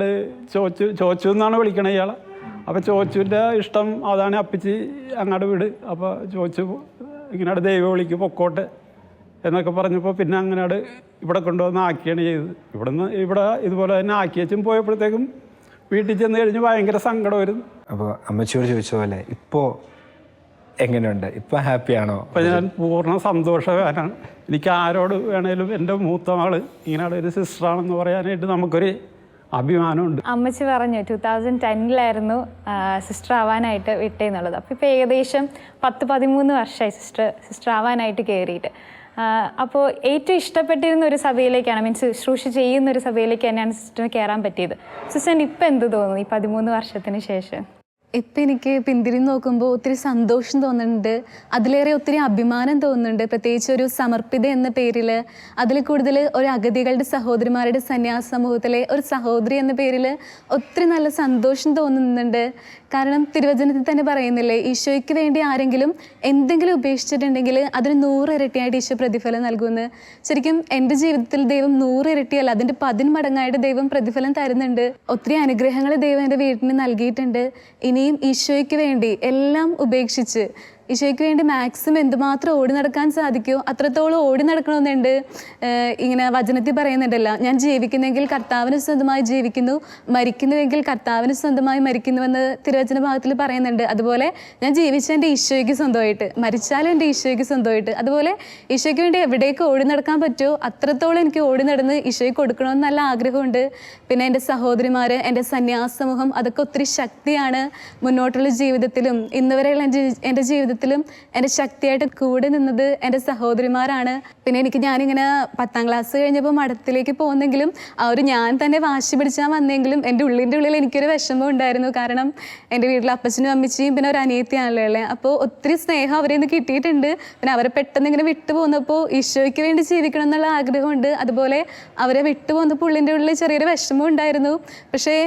ചോച്ചു എന്നാണ് വിളിക്കണത് ഇയാളെ. അപ്പോൾ ചോച്ചുവിൻ്റെ ഇഷ്ടം അതാണ്, അപ്പിച്ച് അങ്ങോട്ട് വിട്. അപ്പോൾ ചോച്ചു ഇങ്ങനെ ദൈവം വിളിക്കും പൊക്കോട്ടെ എന്നൊക്കെ പറഞ്ഞപ്പോൾ പിന്നെ അങ്ങനെ ഇവിടെ കൊണ്ടുവന്ന് ആക്കിയാണ് ചെയ്തത്. ഇവിടെ ഇതുപോലെ തന്നെ ആക്കി വെച്ചും പോയപ്പോഴത്തേക്കും വീട്ടിൽ ചെന്ന് കഴിഞ്ഞ് ഭയങ്കര സങ്കടമായിരുന്നു. അപ്പോൾ അമ്മച്ചിയോട് ചോദിച്ച പോലെ ഇപ്പോൾ എങ്ങനെയുണ്ട്, ഇപ്പോൾ ഹാപ്പിയാണോ? അപ്പോൾ ഞാൻ പൂർണ്ണ സന്തോഷവാനാണ്. എനിക്ക് ആരോട് വേണേലും എൻ്റെ മൂത്ത ആള് ഇങ്ങനെ ഒരു സിസ്റ്ററാണെന്ന് പറയാനായിട്ട് നമുക്കൊരു അഭിമാനമുണ്ട്. അമ്മച്ചി പറഞ്ഞു 2010 സിസ്റ്റർ ആവാനായിട്ട് വിട്ടേന്നുള്ളത്. അപ്പോൾ ഇപ്പോൾ ഏകദേശം 10-13 വർഷമായി സിസ്റ്റർ ആവാനായിട്ട് കയറിയിട്ട്. അപ്പോൾ ഏറ്റവും ഇഷ്ടപ്പെട്ടിരുന്ന ഒരു സഭയിലേക്കാണ്, മീൻസ് ശുശ്രൂഷ ചെയ്യുന്ന ഒരു സഭയിലേക്ക് തന്നെയാണ് സിസ്റ്ററിന് കയറാൻ പറ്റിയത്. സിസ്റ്ററിന് ഇപ്പം എന്ത് തോന്നുന്നു ഈ 13 വർഷത്തിന് ശേഷം? ഇപ്പം എനിക്ക് പിന്തിരിഞ്ഞ് നോക്കുമ്പോൾ ഒത്തിരി സന്തോഷം തോന്നുന്നുണ്ട്, അതിലേറെ ഒത്തിരി അഭിമാനം തോന്നുന്നുണ്ട്. പ്രത്യേകിച്ച് ഒരു സമർപ്പിത എന്ന പേരിൽ, അതിൽ കൂടുതൽ ഒരു അഗതികളുടെ സഹോദരിമാരുടെ സന്യാസ സമൂഹത്തിലെ ഒരു സഹോദരി എന്ന പേരിൽ ഒത്തിരി നല്ല സന്തോഷം തോന്നുന്നുണ്ട്. കാരണം തിരുവചനത്തിൽ തന്നെ പറയുന്നില്ലേ, ഈശോയ്ക്ക് വേണ്ടി ആരെങ്കിലും എന്തെങ്കിലും ഉപേക്ഷിച്ചിട്ടുണ്ടെങ്കിൽ അതിന് 100 ഇരട്ടിയായിട്ട് ഈശോ പ്രതിഫലം നൽകുമെന്ന്. ശരിക്കും എൻ്റെ ജീവിതത്തിൽ ദൈവം 100 ഇരട്ടിയല്ല, അതിൻ്റെ 10 മടങ്ങായിട്ട് ദൈവം പ്രതിഫലം തരുന്നുണ്ട്. ഒത്തിരി അനുഗ്രഹങ്ങൾ ദൈവം എൻ്റെ വീട്ടിന് നൽകിയിട്ടുണ്ട്. ഇനിയും ഈശോയ്ക്ക് വേണ്ടി എല്ലാം ഉപേക്ഷിച്ച് ഈശോയ്ക്ക് വേണ്ടി മാക്സിമം എന്തുമാത്രം ഓടി നടക്കാൻ സാധിക്കുമോ അത്രത്തോളം ഓടി നടക്കണമെന്നുണ്ട്. ഇങ്ങനെ വചനത്തിൽ പറയുന്നുണ്ടല്ലോ, ഞാൻ ജീവിക്കുന്നെങ്കിൽ കർത്താവിന് സ്വന്തമായി ജീവിക്കുന്നു, മരിക്കുന്നുവെങ്കിൽ കർത്താവിന് സ്വന്തമായി മരിക്കുന്നുവെന്ന് തിരുവചന ഭാഗത്തിൽ പറയുന്നുണ്ട്. അതുപോലെ ഞാൻ ജീവിച്ച എൻ്റെ ഈശോയ്ക്ക് സ്വന്തമായിട്ട്, മരിച്ചാലും എൻ്റെ ഈശോയ്ക്ക് സ്വന്തമായിട്ട്. അതുപോലെ ഈശോയ്ക്ക് വേണ്ടി എവിടേക്ക് ഓടി നടക്കാൻ പറ്റുമോ അത്രത്തോളം എനിക്ക് ഓടി നടന്ന് ഈശോയ്ക്ക് കൊടുക്കണമെന്ന് നല്ല ആഗ്രഹമുണ്ട്. പിന്നെ എൻ്റെ സഹോദരിമാർ, എൻ്റെ സന്യാസ സമൂഹം, അതൊക്കെ ഒത്തിരി ശക്തിയാണ് മുന്നോട്ടുള്ള ജീവിതത്തിലും. ഇന്ന് വരെയുള്ള എൻ്റെ ജീവിതത്തിലും എൻ്റെ ശക്തിയായിട്ട് കൂടെ നിന്നത് എൻ്റെ സഹോദരിമാരാണ്. പിന്നെ ഞാനിങ്ങനെ 10ാം ക്ലാസ് കഴിഞ്ഞപ്പോൾ മഠത്തിലേക്ക് പോകുന്നെങ്കിലും ഞാൻ തന്നെ വാശി പിടിച്ചാൽ വന്നെങ്കിലും എൻ്റെ ഉള്ളിൽ എനിക്കൊരു വിഷമം ഉണ്ടായിരുന്നു. കാരണം എൻ്റെ വീട്ടിൽ അപ്പച്ചനും അമ്മച്ചിയും പിന്നെ ഒരു അനിയത്തിയാണല്ലോ ഉള്ളത്. അപ്പോൾ ഒത്തിരി സ്നേഹം അവരെ നിന്ന് കിട്ടിയിട്ടുണ്ട്. പിന്നെ അവരെ പെട്ടെന്ന് ഇങ്ങനെ വിട്ടു പോകുന്നപ്പോൾ ഈശോയ്ക്ക് വേണ്ടി ജീവിക്കണം എന്നുള്ള ആഗ്രഹമുണ്ട്. അതുപോലെ അവരെ വിട്ടു പോകുന്നപ്പോൾ ഉള്ളിൻ്റെ ഉള്ളിൽ ചെറിയൊരു വിഷമം ഉണ്ടായിരുന്നു. പക്ഷേ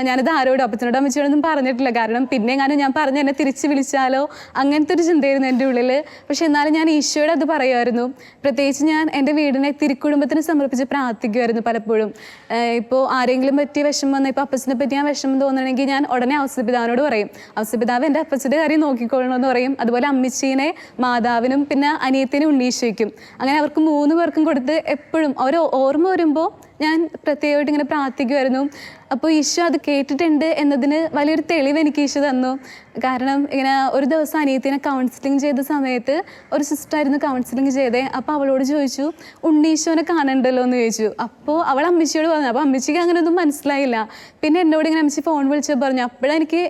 ഞാനത് ആരോടും അപ്പച്ചനോടും അമ്മച്ചിയോടൊന്നും പറഞ്ഞിട്ടില്ല. കാരണം പിന്നെ ഞാൻ പറഞ്ഞ് എന്നെ തിരിച്ച് വിളിച്ചാലോ അങ്ങനത്തെ ഒരു ചിന്തയായിരുന്നു എൻ്റെ ഉള്ളിൽ. പക്ഷെ എന്നാലും ഞാൻ ഈശോയോട് അത് പറയുമായിരുന്നു. പ്രത്യേകിച്ച് ഞാൻ എൻ്റെ വീടിനെ തിരുക്കുടുംബത്തിന് സമർപ്പിച്ച് പ്രാർത്ഥിക്കുമായിരുന്നു പലപ്പോഴും. ഇപ്പോൾ ആരെങ്കിലും പറ്റിയ വിഷമം വന്നാൽ, ഇപ്പോൾ അപ്പച്ചനെ പറ്റി ഞാൻ വിഷമം തോന്നണമെങ്കിൽ ഞാൻ ഉടനെ ഔസപിതാവിനോട് പറയും, ഔസപിതാവ് എൻ്റെ അപ്പച്ചൻ്റെ കാര്യം നോക്കിക്കൊള്ളണമെന്ന് പറയും. അതുപോലെ അമ്മച്ചീനെ മാതാവിനും പിന്നെ അനിയത്തിനും ഉണ്ണീശോയ്ക്കും, അങ്ങനെ അവർക്ക് 3 പേർക്കും കൊടുത്ത് എപ്പോഴും അവർ ഓർമ്മ വരുമ്പോൾ ഞാൻ പ്രത്യേകമായിട്ട് ഇങ്ങനെ പ്രാർത്ഥിക്കുമായിരുന്നു. അപ്പോൾ ഈശോ അത് കേട്ടിട്ടുണ്ട് എന്നതിന് വലിയൊരു തെളിവ് എനിക്ക് ഈശോ തന്നു. കാരണം ഇങ്ങനെ ഒരു ദിവസം അനിയത്തിനെ കൗൺസിലിംഗ് ചെയ്ത സമയത്ത് ഒരു സിസ്റ്ററായിരുന്നു കൗൺസിലിംഗ് ചെയ്തേ. അപ്പോൾ അവളോട് ചോദിച്ചു, ഉണ്ണീശോനെ കാണണ്ടല്ലോ എന്ന് ചോദിച്ചു. അപ്പോൾ അവൾ അമ്മച്ചിയോട് പറഞ്ഞു. അപ്പോൾ അമ്മച്ചിക്ക് അങ്ങനെയൊന്നും മനസ്സിലായില്ല. പിന്നെ എന്നോട് ഇങ്ങനെ അമ്മച്ചി ഫോൺ വിളിച്ച് പറഞ്ഞു.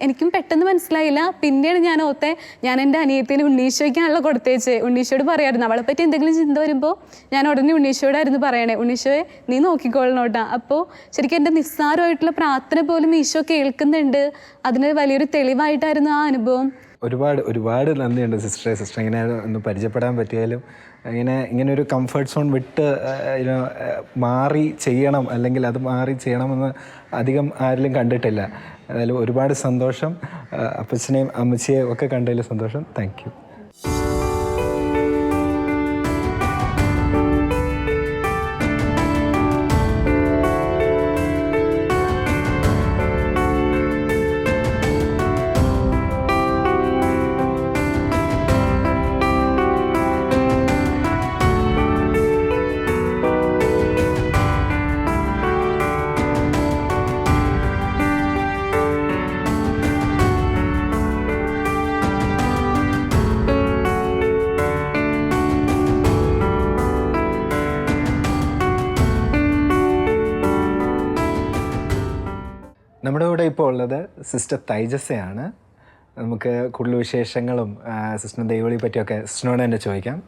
എനിക്കും പെട്ടെന്ന് മനസ്സിലായില്ല. പിന്നെയാണ് ഞാൻ ഓർത്തെ, ഞാൻ എൻ്റെ അനിയത്തിന് ഉണ്ണീശോയ്ക്കാണല്ലോ കൊടുത്തേച്ചേ. ഉണ്ണീശോയോട് പറയായിരുന്നു, അവളെ പറ്റി എന്തെങ്കിലും ചിന്ത വരുമ്പോൾ ഞാൻ ഉടനെ ഉണ്ണീശോയോടായിരുന്നു പറയണേ, ഉണ്ണീശോയെ നീ നോക്കിക്കൊള്ളണോട്ടാ. അപ്പോൾ ശരിക്കും എൻ്റെ നിസ്സാരമായിട്ടുള്ള പ്രാർത്ഥന പോലും ഈശോ കേൾക്കുന്നുണ്ട്. അതിന് വലിയൊരു തെളിവായിട്ടായിരുന്നു ആ അനുഭവം. ഒരുപാട് നന്ദിയുണ്ട് സിസ്റ്റർ ഇങ്ങനെ ഒന്ന് പരിചയപ്പെടാൻ പറ്റിയാലും ഇങ്ങനെ ഒരു കംഫർട്ട് സോൺ വിട്ട് മാറി ചെയ്യണം, അല്ലെങ്കിൽ അത് മാറി ചെയ്യണമെന്ന് അധികം ആരിലും കണ്ടിട്ടില്ല. അതായത് ഒരുപാട് സന്തോഷം. അപ്പച്ചനെയും അമ്മച്ചിയെയും ഒക്കെ കണ്ടതിൽ സന്തോഷം. Thank U. നമ്മുടെ കൂടെ ഇപ്പോൾ ഉള്ളത് സിസ്റ്റർ തൈജസയാണ്. നമുക്ക് കൂടുതൽ വിശേഷങ്ങളും സിസ്റ്റർ ദൈവവിളിയെ പറ്റിയൊക്കെ സിസ്റ്ററിനോട് തന്നെ ചോദിക്കാം.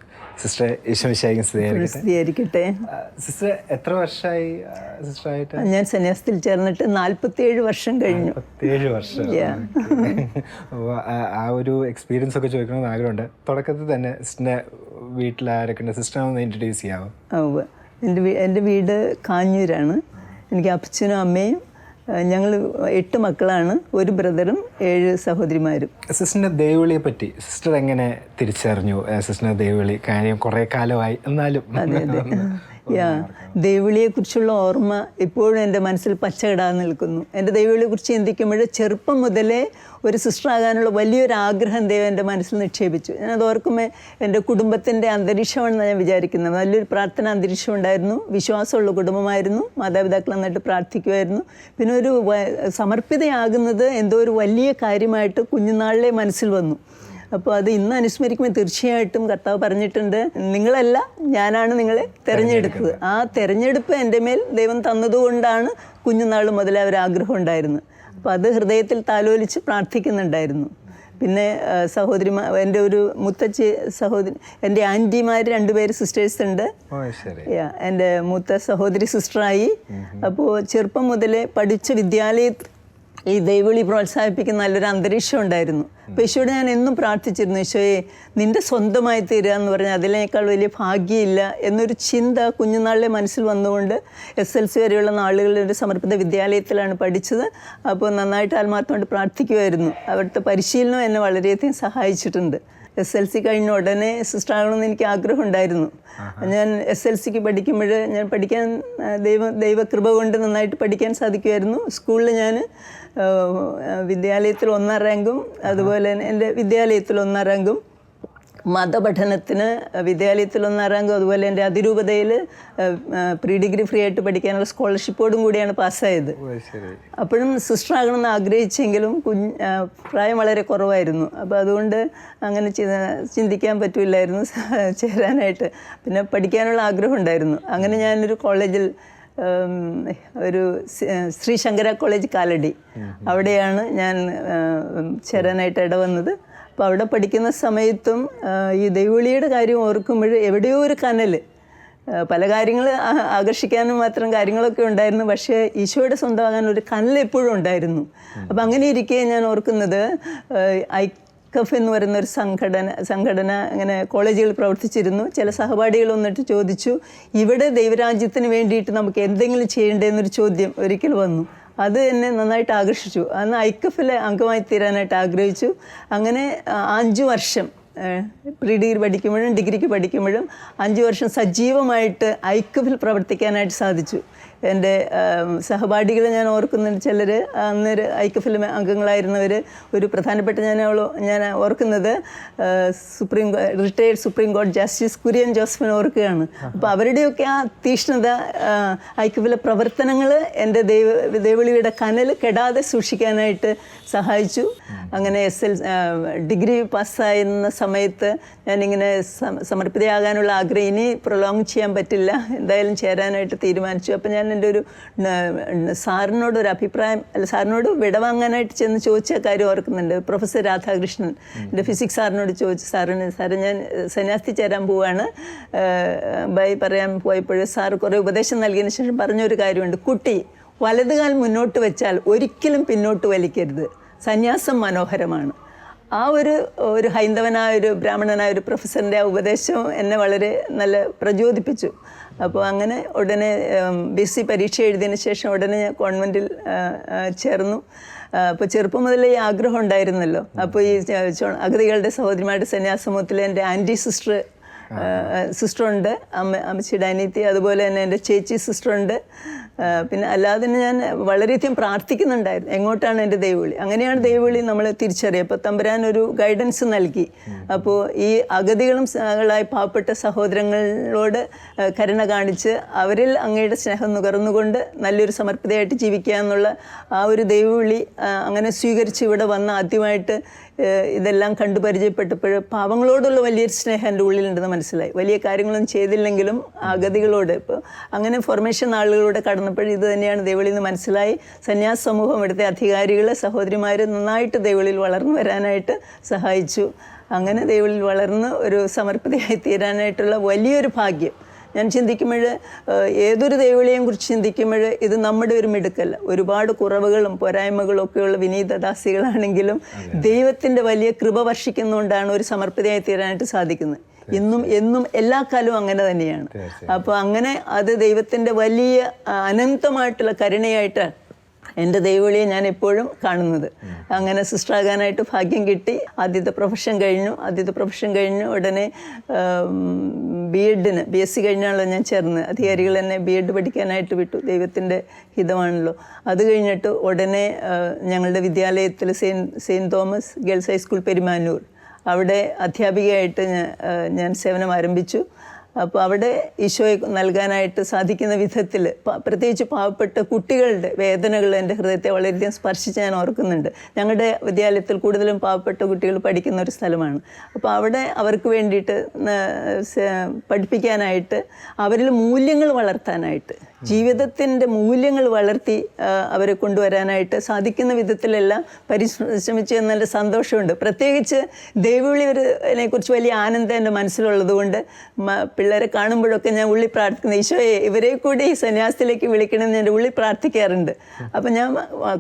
സിസ്റ്റർ ഈശോമിശിഹായ്ക്ക് സ്തുതിയായിരിക്കട്ടെ. സിസ്റ്റർ എത്ര വർഷമായി സിസ്റ്ററായിട്ട്? ഞാൻ സന്യാസത്തിൽ ചേർന്നിട്ട് 47 വർഷം കഴിഞ്ഞു. 47 വർഷം. ആ ഒരു എക്സ്പീരിയൻസ് ഒക്കെ ചോദിക്കണമെന്ന് ആഗ്രഹമുണ്ട്. തുടക്കത്തിൽ തന്നെ സിസ്റ്ററിൻ്റെ വീട്ടിലാരൊക്കെ ഉണ്ട്? സിസ്റ്റർ ഒന്ന് ഇൻട്രൊഡ്യൂസ് ചെയ്യാമോ? എൻ്റെ വീട് കാഞ്ഞൂരാണ്. എനിക്ക് അപ്പച്ചനും അമ്മയും, ഞങ്ങൾ 8 മക്കളാണ്, ഒരു ബ്രദറും 7 സഹോദരിമാരും. സിസ്റ്ററിൻ്റെ ദൈവവിളിയെ പറ്റി സിസ്റ്റർ എങ്ങനെ തിരിച്ചറിഞ്ഞു? സിസ്റ്ററിൻ്റെ ദൈവവിളി കാര്യം കുറേ കാലമായി, എന്നാലും ദൈവവിളിയെക്കുറിച്ചുള്ള ഓർമ്മ ഇപ്പോഴും എൻ്റെ മനസ്സിൽ പച്ചകിടാതെ നിൽക്കുന്നു. എൻ്റെ ദൈവവിളിയെക്കുറിച്ച് ചിന്തിക്കുമ്പോൾ ചെറുപ്പം മുതലേ ഒരു സിസ്റ്ററാകാനുള്ള വലിയൊരു ആഗ്രഹം ദൈവം എൻ്റെ മനസ്സിൽ നിക്ഷേപിച്ചു. ഞാനത് ഓർക്കുമ്പോൾ എൻ്റെ കുടുംബത്തിൻ്റെ അന്തരീക്ഷമാണെന്ന് ഞാൻ വിചാരിക്കുന്നത്. നല്ലൊരു പ്രാർത്ഥന അന്തരീക്ഷം ഉണ്ടായിരുന്നു, വിശ്വാസമുള്ള കുടുംബമായിരുന്നു, മാതാപിതാക്കൾ നന്നായിട്ട് പ്രാർത്ഥിക്കുമായിരുന്നു. പിന്നെ ഒരു സമർപ്പിതയാകുന്നത് എന്തോ ഒരു വലിയ കാര്യമായിട്ട് കുഞ്ഞുനാളിലെ മനസ്സിൽ വന്നു. അപ്പോൾ അത് ഇന്ന് അനുസ്മരിക്കുമ്പോൾ തീർച്ചയായിട്ടും കർത്താവ് പറഞ്ഞിട്ടുണ്ട്, നിങ്ങളല്ല ഞാനാണ് നിങ്ങളെ തിരഞ്ഞെടുത്തത്. ആ തിരഞ്ഞെടുപ്പ് എൻ്റെ മേൽ ദൈവം തന്നതുകൊണ്ടാണ് കുഞ്ഞുനാൾ മുതലേ ഒരാഗ്രഹം ഉണ്ടായിരുന്നത്. അപ്പോൾ അത് ഹൃദയത്തിൽ താലോലിച്ച് പ്രാർത്ഥിക്കുന്നുണ്ടായിരുന്നു. പിന്നെ എൻ്റെ ഒരു മുത്തച്ഛി സഹോദരി, എൻ്റെ ആൻറ്റിമാർ 2 പേര് സിസ്റ്റേഴ്സ് ഉണ്ട്. എൻ്റെ മൂത്ത സഹോദരി സിസ്റ്ററായി. അപ്പോൾ ചെറുപ്പം മുതലേ പഠിച്ച വിദ്യാലയത്തിൽ ഈ ദൈവവിളി പ്രോത്സാഹിപ്പിക്കുന്ന നല്ലൊരു അന്തരീക്ഷം ഉണ്ടായിരുന്നു. അപ്പോൾ ഈശോയോട് ഞാൻ എന്നും പ്രാർത്ഥിച്ചിരുന്നു, ഈശോയെ നിൻ്റെ സ്വന്തമായി തീരുക എന്ന് പറഞ്ഞാൽ അതിനേക്കാൾ വലിയ ഭാഗ്യമില്ല എന്നൊരു ചിന്ത കുഞ്ഞുനാളിലെ മനസ്സിൽ വന്നുകൊണ്ട് SLC വരെയുള്ള നാളുകളിൽ ഒരു സമർപ്പിത വിദ്യാലയത്തിലാണ് പഠിച്ചത്. അപ്പോൾ നന്നായിട്ട് ആത്മാർത്ഥമായിട്ട് പ്രാർത്ഥിക്കുമായിരുന്നു. അവിടുത്തെ പരിശീലനം എന്നെ വളരെയധികം സഹായിച്ചിട്ടുണ്ട്. SLC കഴിഞ്ഞ ഉടനെ സിസ്റ്റർ ആകണമെന്ന് എനിക്ക് ആഗ്രഹം ഉണ്ടായിരുന്നു. ഞാൻ SLCക്ക് പഠിക്കുമ്പോൾ ഞാൻ പഠിക്കാൻ ദൈവകൃപ കൊണ്ട് നന്നായിട്ട് പഠിക്കാൻ സാധിക്കുമായിരുന്നു. സ്കൂളിൽ ഞാൻ വിദ്യാലയത്തിൽ 1ാം റാങ്കും, അതുപോലെ തന്നെ എൻ്റെ വിദ്യാലയത്തിൽ 1ാം റാങ്കും, മതപഠനത്തിന് വിദ്യാലയത്തിൽ 1ാം റാങ്കും, അതുപോലെ എൻ്റെ അതിരൂപതയിൽ പ്രീ ഡിഗ്രി ഫ്രീ ആയിട്ട് പഠിക്കാനുള്ള സ്കോളർഷിപ്പോടും കൂടിയാണ് പാസ്സായത്. അപ്പോഴും സിസ്റ്റർ ആകണമെന്ന് ആഗ്രഹിച്ചെങ്കിലും പ്രായം വളരെ കുറവായിരുന്നു. അപ്പോൾ അതുകൊണ്ട് അങ്ങനെ ചിന്തിക്കാൻ പറ്റില്ലായിരുന്നു ചേരാനായിട്ട്. പിന്നെ പഠിക്കാനുള്ള ആഗ്രഹം ഉണ്ടായിരുന്നു. അങ്ങനെ ഞാനൊരു കോളേജിൽ, ഒരു ശ്രീ ശങ്കര കോളേജ് കാലടി, അവിടെയാണ് ഞാൻ ചേരാനായിട്ട് ഇടവന്നത്. അപ്പോൾ അവിടെ പഠിക്കുന്ന സമയത്തും ഈ ദൈവവിളിയുടെ കാര്യം ഓർക്കുമ്പോൾ എവിടെയോ ഒരു കനൽ, പല കാര്യങ്ങൾ ആകർഷിക്കാനും മാത്രം കാര്യങ്ങളൊക്കെ ഉണ്ടായിരുന്നു, പക്ഷേ ഈശോയുടെ സ്വന്തമാകാൻ ഒരു കനൽ എപ്പോഴും ഉണ്ടായിരുന്നു. അപ്പം അങ്ങനെ ഇരിക്കെ ഞാൻ ഓർക്കുന്നത്, ഐക്കഫ് എന്ന് പറയുന്ന ഒരു സംഘടന അങ്ങനെ കോളേജുകളിൽ പ്രവർത്തിച്ചിരുന്നു. ചില സഹപാഠികൾ വന്നിട്ട് ചോദിച്ചു, ഇവിടെ ദൈവരാജ്യത്തിന് വേണ്ടിയിട്ട് നമുക്ക് എന്തെങ്കിലും ചെയ്യേണ്ടതെന്നൊരു ചോദ്യം ഒരിക്കൽ വന്നു. അത് എന്നെ നന്നായിട്ട് ആകർഷിച്ചു. അന്ന് ഐക്കഫിൽ അംഗമായി തീരാനായിട്ട് ആഗ്രഹിച്ചു. അങ്ങനെ 5 വർഷം പ്രീ ഡിഗ്രി പഠിക്കുമ്പോഴും ഡിഗ്രിക്ക് പഠിക്കുമ്പോഴും 5 വർഷം സജീവമായിട്ട് ഐക്യഫിൽ പ്രവർത്തിക്കാനായിട്ട് സാധിച്ചു. എൻ്റെ സഹപാഠികളെ ഞാൻ ഓർക്കുന്നുണ്ട്. ചിലർ അന്നേരം ഐക്യഫിൽ അംഗങ്ങളായിരുന്നവർ. ഒരു പ്രധാനപ്പെട്ട ഞാൻ ഓർക്കുന്നത് റിട്ടയേർഡ് സുപ്രീം കോടതി ജസ്റ്റിസ് കുര്യൻ ജോസഫിനെ ഓർക്കുകയാണ്. അപ്പോൾ അവരുടെയൊക്കെ ആ തീഷ്ണത, ഐക്യഫിലെ പ്രവർത്തനങ്ങൾ എൻ്റെ ദൈവവിളിയുടെ കനൽ കെടാതെ സൂക്ഷിക്കാനായിട്ട് സഹായിച്ചു. അങ്ങനെ ഡിഗ്രി പാസ്സായിരുന്ന സമയത്ത് ഞാനിങ്ങനെ സമർപ്പിതയാകാനുള്ള ആഗ്രഹം ഇനി പ്രൊലോങ് ചെയ്യാൻ പറ്റില്ല, എന്തായാലും ചേരാനായിട്ട് തീരുമാനിച്ചു. അപ്പോൾ ഞാൻ എൻ്റെ ഒരു സാറിനോട് ഒരു അഭിപ്രായം, സാറിനോട് വിടവാങ്ങാനായിട്ട് ചെന്ന് ചോദിച്ച കാര്യം ഓർക്കുന്നുണ്ട്. പ്രൊഫസർ രാധാകൃഷ്ണൻ എൻ്റെ ഫിസിക്സ് സാറിനോട് ചോദിച്ചു, സാറേ ഞാൻ സന്യാസി ചേരാൻ പോവാണ്, ബൈ പറയാൻ പോയപ്പോൾ സാറ് കുറേ ഉപദേശം നൽകിയതിന് ശേഷം പറഞ്ഞൊരു കാര്യമുണ്ട്, കുട്ടി വലതുകാൽ മുന്നോട്ട് വെച്ചാൽ ഒരിക്കലും പിന്നോട്ട് വലിക്കരുത്, സന്യാസം മനോഹരമാണ്. ആ ഒരു ഹൈന്ദവനായൊരു ബ്രാഹ്മണനായൊരു പ്രൊഫസറിൻ്റെ ആ ഉപദേശം എന്നെ വളരെ നല്ല പ്രചോദിപ്പിച്ചു. അപ്പോൾ അങ്ങനെ ഉടനെ BSc പരീക്ഷ എഴുതിയതിന് ശേഷം ഉടനെ ഞാൻ കോൺവെൻറ്റിൽ ചേർന്നു. അപ്പോൾ ചെറുപ്പം മുതലേ ഈ ആഗ്രഹം ഉണ്ടായിരുന്നല്ലോ. അപ്പോൾ ഈ അഗതികളുടെ സഹോദരിമാരുടെ സന്യാസമൂഹത്തിലെ എൻ്റെ ആൻറ്റി സിസ്റ്ററുണ്ട്, അമ്മച്ചിയുടെ അനിയത്തി, അതുപോലെ തന്നെ എൻ്റെ ചേച്ചി സിസ്റ്ററുണ്ട്. പിന്നെ അല്ലാതെ ഞാൻ വളരെയധികം പ്രാർത്ഥിക്കുന്നുണ്ടായിരുന്നു, എങ്ങോട്ടാണ് എൻ്റെ ദൈവവിളി. അങ്ങനെയാണ് ദൈവവിളി നമ്മൾ തിരിച്ചറിയുക. അപ്പോൾ തമ്പുരാൻ ഒരു ഗൈഡൻസ് നൽകി. അപ്പോൾ ഈ അഗതികളും പാവപ്പെട്ട സഹോദരങ്ങളോട് കരുണ കാണിച്ച് അവരിൽ അങ്ങയുടെ സ്നേഹം നുകർന്നുകൊണ്ട് നല്ലൊരു സമർപ്പിതയായിട്ട് ജീവിക്കുക എന്നുള്ള ആ ഒരു ദൈവവിളി അങ്ങനെ സ്വീകരിച്ച് ഇവിടെ വന്ന് ആദ്യമായിട്ട് ഇതെല്ലാം കണ്ടു പരിചയപ്പെട്ടപ്പോൾ പാവങ്ങളോടുള്ള വലിയൊരു സ്നേഹം എൻ്റെ ഉള്ളിലുണ്ടെന്ന് മനസ്സിലായി. വലിയ കാര്യങ്ങളൊന്നും ചെയ്തില്ലെങ്കിലും അഗതികളോട് ഇപ്പോൾ അങ്ങനെ ഫോർമേഷൻ ആളുകളോട് കടന്നപ്പോൾ ഇത് തന്നെയാണ് ദൈവവിളി എന്ന് മനസ്സിലായി. സന്യാസ സമൂഹം ഇവിടുത്തെ അധികാരികൾ സഹോദരിമാർ നന്നായിട്ട് ദൈവവിളിയിൽ വളർന്നു വരാനായിട്ട് സഹായിച്ചു. അങ്ങനെ ദൈവവിളിയിൽ വളർന്ന് ഒരു സമർപ്പിതയായി തീരാനായിട്ടുള്ള വലിയൊരു ഭാഗ്യം. ഞാൻ ചിന്തിക്കുമ്പോൾ ഏതൊരു ദൈവവിളിയെയും കുറിച്ച് ചിന്തിക്കുമ്പോൾ ഇത് നമ്മുടെ ഒരു മിടുക്കല്ല, ഒരുപാട് കുറവുകളും പോരായ്മകളും ഒക്കെയുള്ള വിനീതദാസികളാണെങ്കിലും ദൈവത്തിൻ്റെ വലിയ കൃപ വർഷിക്കുന്നതുകൊണ്ടാണ് ഒരു സമർപ്പിതയായി തീരാനായിട്ട് സാധിക്കുന്നത്. എന്നും എല്ലാ കാലവും അങ്ങനെ തന്നെയാണ്. അപ്പോൾ അങ്ങനെ അത് ദൈവത്തിൻ്റെ വലിയ അനന്തമായിട്ടുള്ള കരുണയായിട്ട് എൻ്റെ ദൈവവിളിയെ ഞാൻ എപ്പോഴും കാണുന്നത്. അങ്ങനെ സിസ്റ്ററാകാനായിട്ട് ഭാഗ്യം കിട്ടി. ആദ്യത്തെ പ്രൊഫഷൻ കഴിഞ്ഞു ഉടനെ BSc കഴിഞ്ഞാണല്ലോ ഞാൻ ചേർന്ന്. അധികാരികൾ എന്നെ BEd പഠിക്കാനായിട്ട് വിട്ടു, ദൈവത്തിൻ്റെ ഹിതമാണല്ലോ. അത് കഴിഞ്ഞിട്ട് ഉടനെ ഞങ്ങളുടെ വിദ്യാലയത്തിൽ saint Thomas girls high school Perumanoor, അവിടെ അധ്യാപികയായിട്ട് ഞാൻ സേവനം ആരംഭിച്ചു. അപ്പോൾ അവിടെ ഈശോയെ നൽകാനായിട്ട് സാധിക്കുന്ന വിധത്തിൽ പ്രത്യേകിച്ച് പാവപ്പെട്ട കുട്ടികളുടെ വേദനകൾ എൻ്റെ ഹൃദയത്തെ വളരെയധികം സ്പർശിച്ച് ഞാൻ ഓർക്കുന്നുണ്ട്. ഞങ്ങളുടെ വിദ്യാലയത്തിൽ കൂടുതലും പാവപ്പെട്ട കുട്ടികൾ പഠിക്കുന്ന ഒരു സ്ഥലമാണ്. അപ്പോൾ അവിടെ അവർക്ക് വേണ്ടിയിട്ട് പഠിപ്പിക്കാനായിട്ട്, അവരിൽ മൂല്യങ്ങൾ വളർത്താനായിട്ട്, ജീവിതത്തിൻ്റെ മൂല്യങ്ങൾ വളർത്തി അവരെ കൊണ്ടുവരാനായിട്ട് സാധിക്കുന്ന വിധത്തിലെല്ലാം പരിശ്രമിച്ചു എന്നതിൻ്റെ സന്തോഷമുണ്ട്. പ്രത്യേകിച്ച് ദൈവവിളിയെ കുറിച്ച് വലിയ ആനന്ദം എൻ്റെ മനസ്സിലുള്ളത് കൊണ്ട് പിള്ളേരെ കാണുമ്പോഴൊക്കെ ഞാൻ ഉള്ളി പ്രാർത്ഥിക്കുന്നത്, ഈശോയെ ഇവരെ കൂടി ഈ സന്യാസത്തിലേക്ക് വിളിക്കണമെന്ന് എൻ്റെ ഉള്ളി പ്രാർത്ഥിക്കാറുണ്ട്. അപ്പം ഞാൻ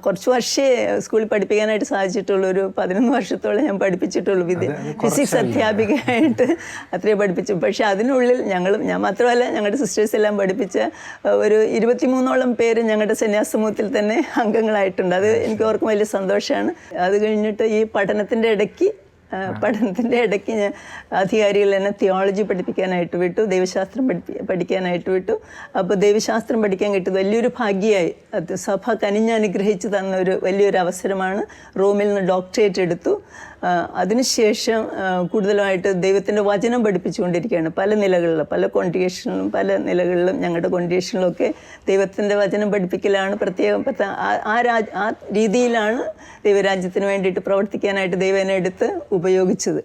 കുറച്ച് വർഷമേ സ്കൂളിൽ പഠിപ്പിക്കാനായിട്ട് സാധിച്ചിട്ടുള്ളൂ. ഒരു 11 വർഷത്തോളം ഞാൻ പഠിപ്പിച്ചിട്ടുള്ളൂ. ഫിസിക്സ് അധ്യാപികയായിട്ട് അത്രയും പഠിപ്പിച്ചു. പക്ഷേ അതിനുള്ളിൽ ഞാൻ മാത്രമല്ല, ഞങ്ങളുടെ സിസ്റ്റേഴ്സ് എല്ലാം പഠിപ്പിച്ച ഒരു 23ഓളം പേര് ഞങ്ങളുടെ സന്യാസമൂഹത്തിൽ തന്നെ അംഗങ്ങളായിട്ടുണ്ട്. അത് എനിക്ക് ഓർക്കും വലിയ സന്തോഷമാണ്. അത് കഴിഞ്ഞിട്ട് ഈ പഠനത്തിൻ്റെ ഇടയ്ക്ക് ഞാൻ അധികാരികൾ എന്നെ തിയോളജി പഠിപ്പിക്കാനായിട്ട് വിട്ടു, ദൈവശാസ്ത്രം പഠിക്കാനായിട്ട് വിട്ടു. അപ്പോൾ ദൈവശാസ്ത്രം പഠിക്കാൻ കിട്ടിയത് വലിയൊരു ഭാഗ്യമായി. അത് സഭ കനിഞ്ഞനുഗ്രഹിച്ച് തന്ന ഒരു വലിയൊരു അവസരമാണ്. റോമിൽ നിന്ന് ഡോക്ടറേറ്റ് എടുത്തു. അതിനുശേഷം കൂടുതലായിട്ട് ദൈവത്തിൻ്റെ വചനം പഠിപ്പിച്ചുകൊണ്ടിരിക്കുകയാണ്. പല നിലകളിലും, പല നിലകളിലും ഞങ്ങളുടെ കോൺഗ്രിഗേഷനിലൊക്കെ ദൈവത്തിൻ്റെ വചനം പഠിപ്പിക്കലാണ് പ്രത്യേകം. ആ രീതിയിലാണ് ദൈവരാജ്യത്തിന് വേണ്ടിയിട്ട് പ്രവർത്തിക്കാനായിട്ട് ദൈവം എന്നെ എടുത്ത് ഉപയോഗിച്ചത്.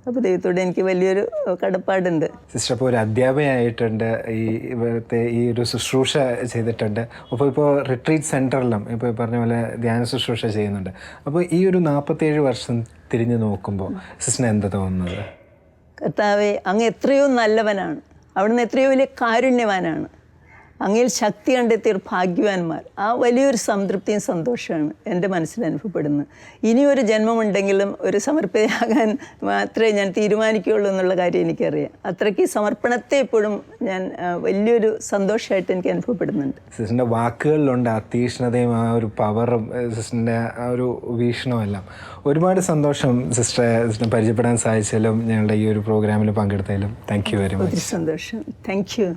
അപ്പോൾ ദൈവത്തോടെ എനിക്ക് വലിയൊരു കടപ്പാടുണ്ട്. സിസ്റ്റർ ഇപ്പോൾ ഒരു അധ്യാപകയായിട്ടുണ്ട്, ഇവിടുത്തെ ഈ ഒരു ശുശ്രൂഷ ചെയ്തിട്ടുണ്ട്. അപ്പോൾ ഇപ്പോൾ റിട്രീറ്റ് സെൻറ്ററിലും ഇപ്പോൾ പറഞ്ഞ പോലെ ധ്യാന ശുശ്രൂഷ ചെയ്യുന്നുണ്ട്. അപ്പോൾ ഈ ഒരു 47 വർഷം തിരിഞ്ഞു നോക്കുമ്പോൾ സിസ്റ്ററിന് എന്താ തോന്നുന്നത്? കർത്താവേ, അങ്ങ് എത്രയോ നല്ലവനാണ്, അവിടുന്ന് എത്രയോ വലിയ കാരുണ്യവാനാണ്. അങ്ങയിൽ ശക്തി കണ്ടെത്തിയ ഭാഗ്യവാന്മാർ. ആ വലിയൊരു സംതൃപ്തിയും സന്തോഷമാണ് എൻ്റെ മനസ്സിൽ അനുഭവപ്പെടുന്നത്. ഇനിയൊരു ജന്മമുണ്ടെങ്കിലും ഒരു സമർപ്പിതയാകാൻ മാത്രമേ ഞാൻ തീരുമാനിക്കുകയുള്ളൂ എന്നുള്ള കാര്യം എനിക്കറിയാം. അത്രയ്ക്ക് സമർപ്പണത്തെ എപ്പോഴും ഞാൻ വലിയൊരു സന്തോഷമായിട്ട് എനിക്ക് അനുഭവപ്പെടുന്നുണ്ട്. സിസ്റ്ററിൻ്റെ വാക്കുകളിലുണ്ട് ആ തീക്ഷ്ണതയും ആ ഒരു പവറും സിസ്റ്ററിൻ്റെ ആ ഒരു വീക്ഷണവും എല്ലാം. ഒരുപാട് സന്തോഷം സിസ്റ്ററെ പരിചയപ്പെടാൻ സാധിച്ചാലും ഞങ്ങളുടെ ഈ ഒരു പ്രോഗ്രാമിൽ പങ്കെടുത്തതിലും. Thank you very much. ഒത്തിരി സന്തോഷം. Thank U.